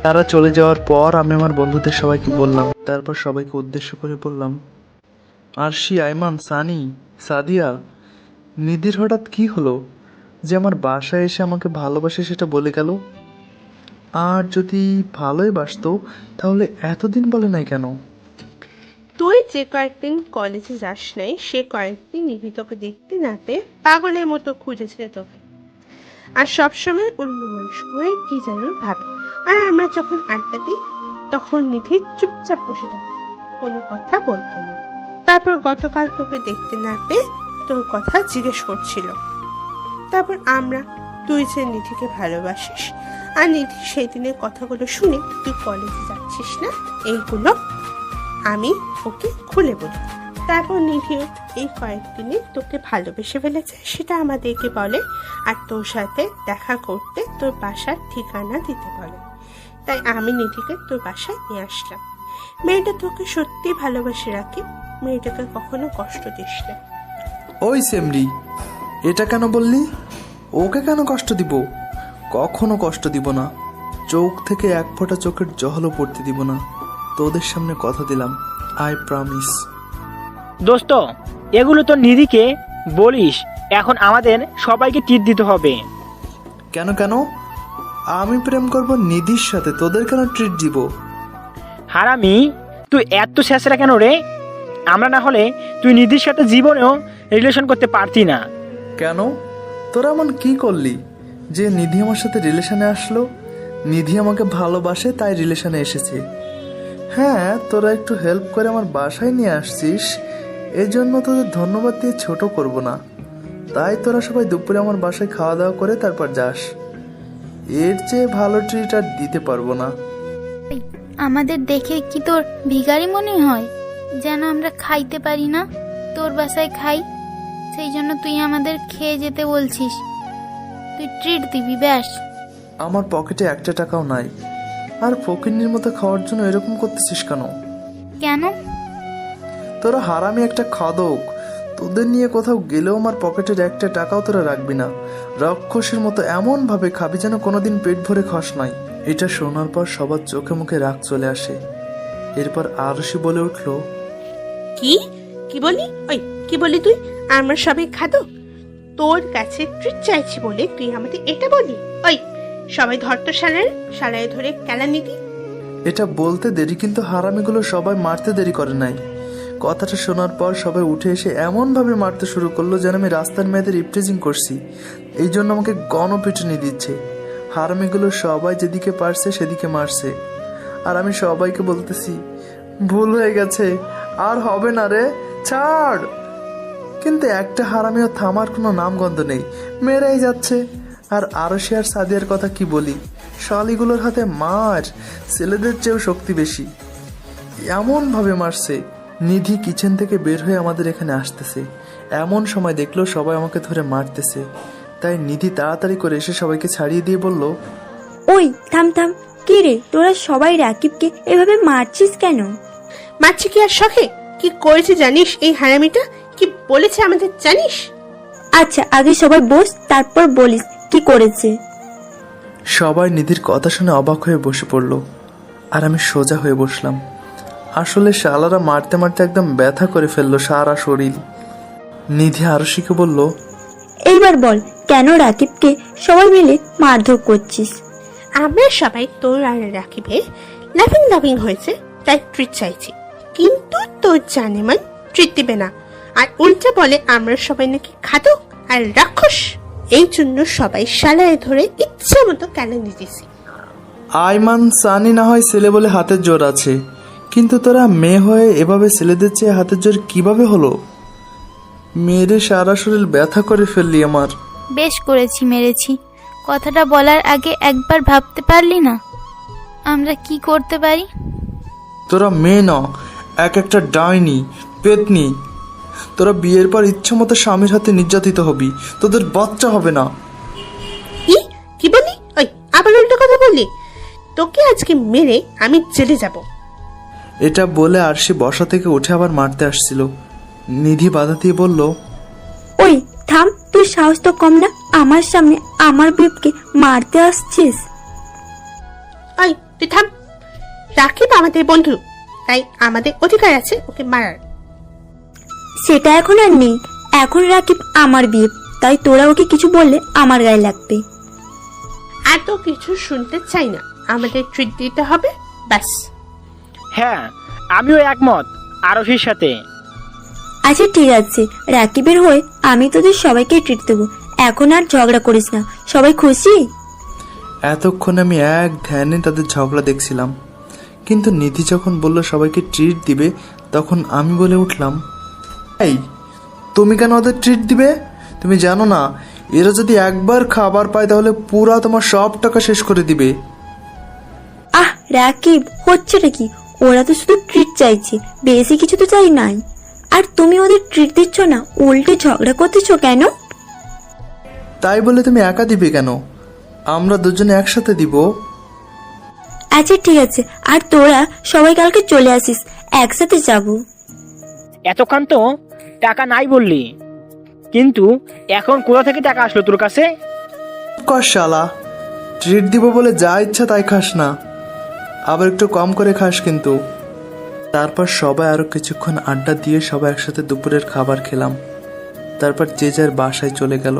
তারা চলে যাওয়ার পর আমি আমার বন্ধুদের সবাইকে বললাম, তারপর সবাইকে উদ্দেশ্য করে বললাম, আরশি, আইমান, সানি, সাদিয়া, নিধির হঠাৎ কি হলো যে আমার বাসায় এসে আমাকে ভালোবাসে সেটা বলে গেল? আর যদি ভালোই বাসতো তাহলে এতদিন বলে নাই কেন? তুই যে কয়েকদিন কলেজে যাস নাই, সে কয়েকদিন নিধি তোকে দেখতে না পেয়ে পাগলের মতো খুঁজেছে তোকে, আর সবসময় অন্য মানুষ হয়ে কি যেন ভাবে। আর আমরা যখন আড্ডা দিই তখন নিধি চুপচাপ বসে থাকে, কোনো কথা বলতো না। তারপর গতকাল তোকে দেখতে না পেয়ে তোর কথা জিজ্ঞেস করছিল। তারপর আমরা, তুই যে নিধিকে ভালোবাসিস আর নিধি সেই দিনের কথাগুলো শুনে তুই কলেজে যাচ্ছিস না, এইগুলো আমি ওকে খুলে বলি। তারপর নিধিও এই কয়েকদিনে তোকে ভালোবেসে ফেলেছে সেটা আমাদেরকে বলে, আর তোর সাথে দেখা করতে তোর বাসার ঠিকানা দিতে বলে। তাই আমি নিধিকে তোর বাসায় নিয়ে আসলাম। মেয়েটা তোকে সত্যি ভালোবাসে রাকিব, মেয়েটাকে কখনো কষ্ট দিস না। ওই সেমরি, এটা কেন বললি? ওকে কেন কষ্ট দিব? কখনো কষ্ট দিব না। চোখ থেকে এক ফোঁটা চোখের জলও পড়তে দিব না। তোদের সামনে কথা দিলাম, আই প্রমিস। দোস্ত, এগুলো তো নিধিকে বলিস, এখন আমাদের সবাইকে টিট দিতে হবে। কেন কেন? আমি প্রেম করব নিধির সাথে, তোদের কেন ট্রিট দিব? হারামি, তুই এত শেষরা কেন রে? আমরা না হলে তুই নিধির সাথে জীবনেও রিলেশন করতে পারতি না। কেন? তোরা এমন কি করলি যে নিধি আমার সাথে রিলেশনে আসলো? নিধি আমাকে ভালোবাসে তাই রিলেশনে এসেছে। হ্যাঁ, তোরা একটু হেল্প করে আমার বাসায় নিয়ে আসছিস, এই জন্য তোদের ধন্যবাদ দিয়ে ছোট করব না। তাই তোরা সবাই দুপুরে আমার বাসায় খাওয়া দাওয়া করে তারপর যাস। এর চেয়ে ভালো ট্রিট আর দিতে পারবো না। আমাদের দেখে কি তোর ভিখারি মনে হয়? যেন আমরা খাইতে পারি না, তোর বাসায় খাই, সেই জন্য তুই আমাদের খেয়ে যেতে বলছিস। তুই ট্রিট দিবি ব্যাস। আমার পকেটে একটা টাকাও নাই, আর ফকিন্নির মতো খাওয়ার জন্য এরকম করতেছিস কেন? কেন? তোরা হারামি একটা খাদক, তোদের নিয়ে কোথাও গেলেও আমার পকেটের একটা টাকাও তোরা রাখবি না। রাক্ষসের মতো এমন ভাবে খাবি যেন কোনোদিন পেট ভরে খাস নাই। এটা শোনার পর সবার চোখে মুখে রাগ চলে আসে। এরপর আরশি বলে উঠলো, কি কি বলি? ওই কি বলি তুই? আমরা সবাই খাদক? তোর কাছে ট্রিট চাইছি বলে তুই আমাদের এটা বলি? ওই সবাই ধর তো শালায় ধরে কেলানি দি। এটা বলতে দেরি, কিন্তু হারামিগুলো সবাই মারতে দেরি করে নাই। কথাটা শোনার পর সবাই উঠে এসে এমনভাবে মারতে শুরু করলো যেন আমি রাস্তার মেয়েদের ইপটিজিং করছি। এই জন্য আমাকে গণপিটুনি দিচ্ছে। হারামিগুলো সবাই যেদিকে পারছে সেদিকে মারছে, আর আমি সবাইকে বলতেছি ভুল হয়ে গেছে, আর হবে না রে, ছাড়। কিন্তু একটা হারামিও থামার কোনো নামগন্ধ নেই, মেরেই যাচ্ছে। আর আরশি আর সাদিয়ার কথা কি বলি, শালিগুলোর হাতে মার ছেলেদের চেয়েও শক্তি বেশি। এমনভাবে মারছে। নিধি কিচেন থেকে বের হয়ে আমাদের এখানে আসতেছে। এমন সময় দেখলো সবাই আমাকে ধরে মারতেছে, তাই নিধি তাড়াতাড়ি করে এসে সবাইকে ছাড়িয়ে দিয়ে বলল, ওই থাম থাম, কি রে তোরা সবাই রাকিবকে এভাবে মারছিস কেন? মারছি কি আর শখে? কি করেছে জানিস এই হারামিটা? কি বলেছে আমাদের জানিস? আচ্ছা আগে সবাই বস, তারপর বলিস কি করেছে। সবাই নিধির কথা শুনে অবাক হয়ে বসে পড়ল, আর আমি সোজা হয়ে বসলাম। আসলে শালারা মারতে মারতে একদম ব্যথা করে ফেললো সারা শরীর। নিধি আরশিকে বলল, এইবার বল কেন রাকিবকে সবাই মিলে মারধর করছিস? আমরা সবাই তোর আর রাকিবের লাভিং হয়েছে, তাই ট্রিট চাইছি। কিন্তু তোর জানেমান ট্রিট দিবে না, আর উল্টে বলে আমরা সবাই নাকি খাদক আর রাক্ষস। এই জন্য সবাই শালায় ধরে ইচ্ছে মতো কেলানি দিছি। আইমান সানি না হয় ছেলে বলে হাতের জোর আছে, কিন্তু তোরা মেয়ে হয়ে এভাবে ছেলেদের চেয়ে হাতের জোর কিভাবে হলো? মেয়েরে সারা শরীর ব্যথা করে ফেললি আমার। বেশ করেছি, মেরেছি। কথাটা বলার আগে একবার ভাবতে পারলি না আমরা কি করতে পারি? তোরা মেয়ে না, এক একটা ডাইনি, পেতনি। তোরা বিয়ের পর ইচ্ছে মতো স্বামীর হাতে নির্যাতিত হবি, তোদের বাচ্চা হবে না। কি বলি? ওই আবার উল্টো কথা বললি? তোকে আজকে মেরে আমি জেলে যাব। এটা বলে আরশি বসা থেকে উঠে আবার মারতে আসছিল। নিধি বাধা দিয়ে বলল, ওই থাম, তুই সাহস তো কম না, আমার সামনে আমার বেবকে মারতে আসছিস? ওই তুই থাম, রাকিব আমাদের বন্ধু, তাই আমাদের অধিকার আছে ওকে মারার। সেটা এখন আর নেই, এখন রাকিব আমার বিয়ে, তাই তোরা ওকে কিছু বললে আমার গায়ে লাগবে। এত কিছু শুনতে চাই না, আমাদের ট্রিট দিতে হবে, ব্যাস। হ্যাঁ, আমিও একমত আরশির সাথে। আচ্ছা ঠিক আছে, রাকিবের হয়ে আমি তোদের সবাইকে ট্রিট দেবো। এখন আর ঝগড়া করিস না, সবাই খুশি? এতক্ষণ আমি এক ধ্যানে তাদের ঝগড়া দেখছিলাম, কিন্তু নিধি যখন বলল সবাইকে ট্রিট দিবে, তখন আমি বলে উঠলাম, এই তুমি কেন ওদের ট্রিট দিবে? তুমি জানো না এরা যদি একবার খাবার পায় তাহলে পুরা তোমার সব টাকা শেষ করে দিবে। আহ রাকিব, হচ্ছেটা কি? ওরা তো শুধু ট্রিট চাইছে, বেশি কিছু তো চাই নাই। আর তুমি ওদের ট্রিট দিচ্ছ না, উল্টে ঝগড়া করতেছ কেন? তাই বলে তুমি একা দিবে কেন? আমরা দুজনে একসাথে দিব। আচ্ছা ঠিক আছে, আর তোরা সবাই কালকে চলে আসিস, একসাথে যাব। এতক্ষণ তো টাকা নাই বললি, কিন্তু এখন কোথা থেকে টাকা আসলো তোর কাছে? কর শালা, ট্রিট দিব বলে যা ইচ্ছা তাই খাস না, আবার একটু কম করে খাস কিন্তু। তারপর সবাই আরো কিছুক্ষণ আড্ডা দিয়ে সবাই একসাথে দুপুরের খাবার খেলাম। তারপর যে যার বাসায় চলে গেল,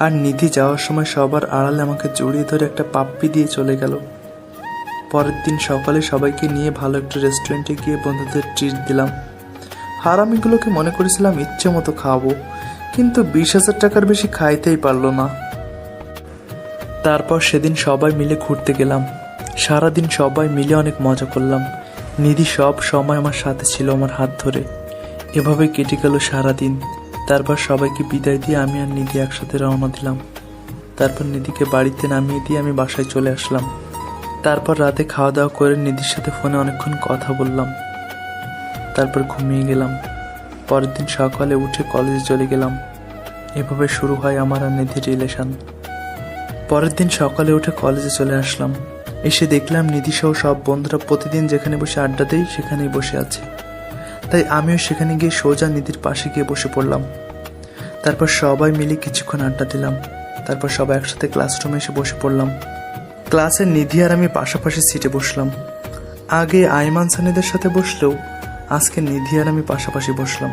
আর নিধি যাওয়ার সময় সবার আড়ালে আমাকে জড়িয়ে ধরে একটা পাপ্পি দিয়ে চলে গেল। পরের দিন সকালে সবাইকে নিয়ে ভালো একটা রেস্টুরেন্টে গিয়ে বন্ধুদের ট্রিট দিলাম। হারামিগুলোকে মনে করেছিলাম ইচ্ছে মতো খাওয়াবো, কিন্তু 20,000 টাকার বেশি খাইতেই পারলো না। তারপর সেদিন সবাই মিলে ঘুরতে গেলাম। সারাদিন সবাই মিলে অনেক মজা করলাম। নিধি সব সময় আমার সাথে ছিল, আমার হাত ধরে। এভাবে কেটে গেল সারাদিন। তারপর সবাইকে বিদায় দিয়ে আমি আর নিধি একসাথে রওনা দিলাম। তারপর নিধিকে বাড়িতে নামিয়ে দিয়ে আমি বাসায় চলে আসলাম। তারপর রাতে খাওয়া দাওয়া করে নিধির সাথে ফোনে অনেকক্ষণ কথা বললাম। তারপর ঘুমিয়ে গেলাম। পরের দিন সকালে উঠে কলেজে চলে গেলাম। এভাবে শুরু হয় আমার আর নিধির রিলেশন। পরের দিন সকালে উঠে কলেজে চলে আসলাম। এসে দেখলাম নিধি সহ সব বন্ধুরা প্রতিদিন যেখানে বসে আড্ডা দেই সেখানেই বসে আছে। তাই আমিও সেখানে গিয়ে সোজা নিধির পাশে গিয়ে বসে পড়লাম। তারপর সবাই মিলে কিছুক্ষণ আড্ডা দিলাম। তারপর সবাই একসাথে ক্লাসরুমে এসে বসে পড়লাম। ক্লাসে নিধি আর আমি পাশাপাশি সিটে বসলাম। আগে আইমান সানিদের সাথে বসলেও আজকে নিধি আর আমি পাশাপাশি বসলাম।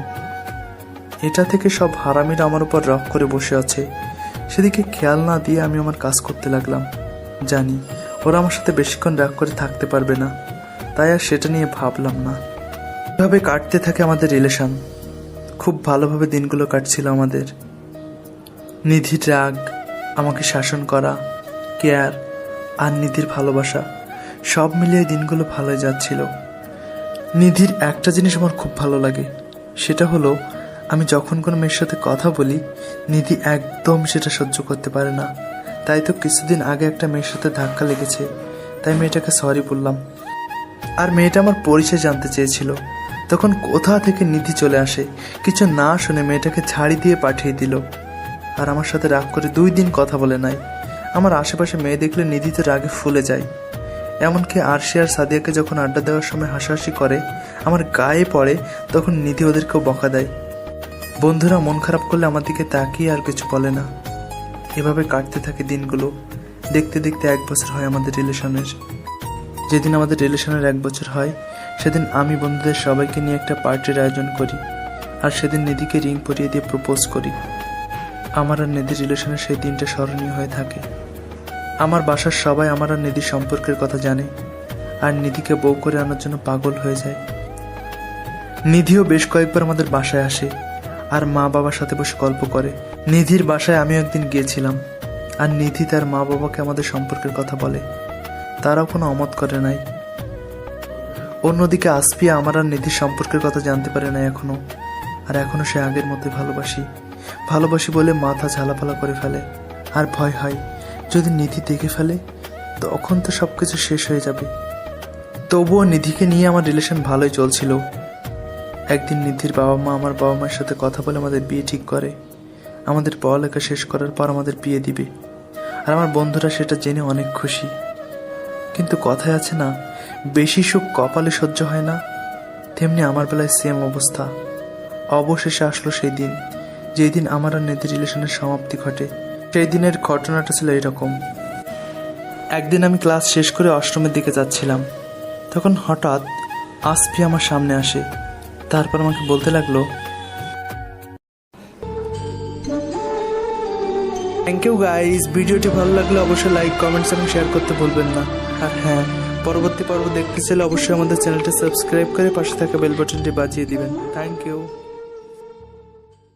এটা থেকে সব হারামিরা আমার উপর রক করে বসে আছে। সেদিকে খেয়াল না দিয়ে আমি আমার কাজ করতে লাগলাম। জানি ওরা আমার সাথে বেশিক্ষণ রাগ করে থাকতে পারবে না, তাই আর সেটা নিয়ে ভাবলাম না। এভাবে কাটতে থাকে আমাদের রিলেশন। খুব ভালোভাবে দিনগুলো কাটছিল আমাদের। নিধির রাগ, আমাকে শাসন করা, কেয়ার আর নিধির ভালোবাসা সব মিলিয়ে দিনগুলো ভালোই যাচ্ছিল। নিধির একটা জিনিস আমার খুব ভালো লাগে, সেটা হলো আমি যখন কোনো মেয়ের সাথে কথা বলি নিধি একদম সেটা সহ্য করতে পারে না। তাই তো কিছুদিন আগে একটা মেয়ের সাথে ধাক্কা লেগেছে, তাই মেয়েটাকে সরি বললাম। আর মেয়েটা আমার পরিচয় জানতে চেয়েছিল, তখন কোথা থেকে নিধি চলে আসে, কিছু না শুনে মেয়েটাকে ঝাড়ি দিয়ে পাঠিয়ে দিল। আর আমার সাথে রাগ করে 2 দিন কথা বলে নাই। আমার আশেপাশে মেয়ে দেখলে নিধি তো রাগে ফুলে যায়। এমনকি আরশি আর সাদিয়াকে যখন আড্ডা দেওয়ার সময় হাসাহাসি করে আমার গায়ে পড়ে, তখন নিধি ওদেরকেও বকা দেয়। বন্ধুরা মন খারাপ করলে আমার দিকে তাকিয়ে আর কিছু বলে না। এভাবে কাটতে থাকে দিনগুলো। দেখতে দেখতে 1 বছর হয় আমাদের রিলেশনের। যেদিন আমাদের রিলেশনের 1 বছর হয় সেদিন আমি বন্ধুদের সবাইকে নিয়ে একটা পার্টির আয়োজন করি, আর সেদিন নিধিকে রিং পরিয়ে দিয়ে প্রপোজ করি। আমার আর নিধির রিলেশনের সেই দিনটা স্মরণীয় হয়ে থাকে। আমার বাসার সবাই আমার আর নিধির সম্পর্কের কথা জানে, আর নিধিকে বউ করে আনার জন্য পাগল হয়ে যায়। নিধিও বেশ কয়েকবার আমাদের বাসায় আসে আর মা বাবার সাথে বসে গল্প করে। নিধির বাসায় আমিও একদিন গিয়েছিলাম, আর নিধি তার মা বাবাকে আমাদের সম্পর্কের কথা বলে। তারাও কোনো অমত করে নাই। অন্যদিকে আসপিয়া আমার আর নিধির সম্পর্কের কথা জানতে পারে না এখনো, আর এখনো সে আগের মতোই ভালোবাসি বলে মাথা ঝালাপালা করে ফেলে। আর ভয় হয় যদি নিধি দেখে ফেলে তখন তো সবকিছু শেষ হয়ে যাবে। তবুও নিধিকে নিয়ে আমার রিলেশন ভালোই চলছিল। একদিন নিধির বাবা মা আমার বাবা মায়ের সাথে কথা বলে আমাদের বিয়ে ঠিক করে। আমাদের পড়ালেখা শেষ করার পর আমাদের বিয়ে দিবে, আর আমার বন্ধুরা সেটা জেনে অনেক খুশি। কিন্তু কথায় আছে না, বেশি সুখ কপালে সহ্য হয় না, তেমনি আমার বেলায় সেম অবস্থা। অবশেষে আসলো সেই দিন, যেই দিন আমার আর নিধির রিলেশনের সমাপ্তি ঘটে। সেই দিনের ঘটনাটা ছিল এরকম। একদিন আমি ক্লাস শেষ করে অষ্টমের দিকে যাচ্ছিলাম, তখন হঠাৎ আসপি আমার সামনে আসে। তারপর আমাকে বলতে লাগলো, থ্যাংক ইউ গাইস, ভিডিওটি ভালো লাগলে অবশ্যই লাইক, কমেন্টস এবং শেয়ার করতে ভুলবেন না। আর হ্যাঁ, পরবর্তী পর্ব দেখতে চাইলে অবশ্যই আমাদের চ্যানেলটা সাবস্ক্রাইব করে পাশে থাকা বেল বাটনটি বাজিয়ে দিবেন। Thank you.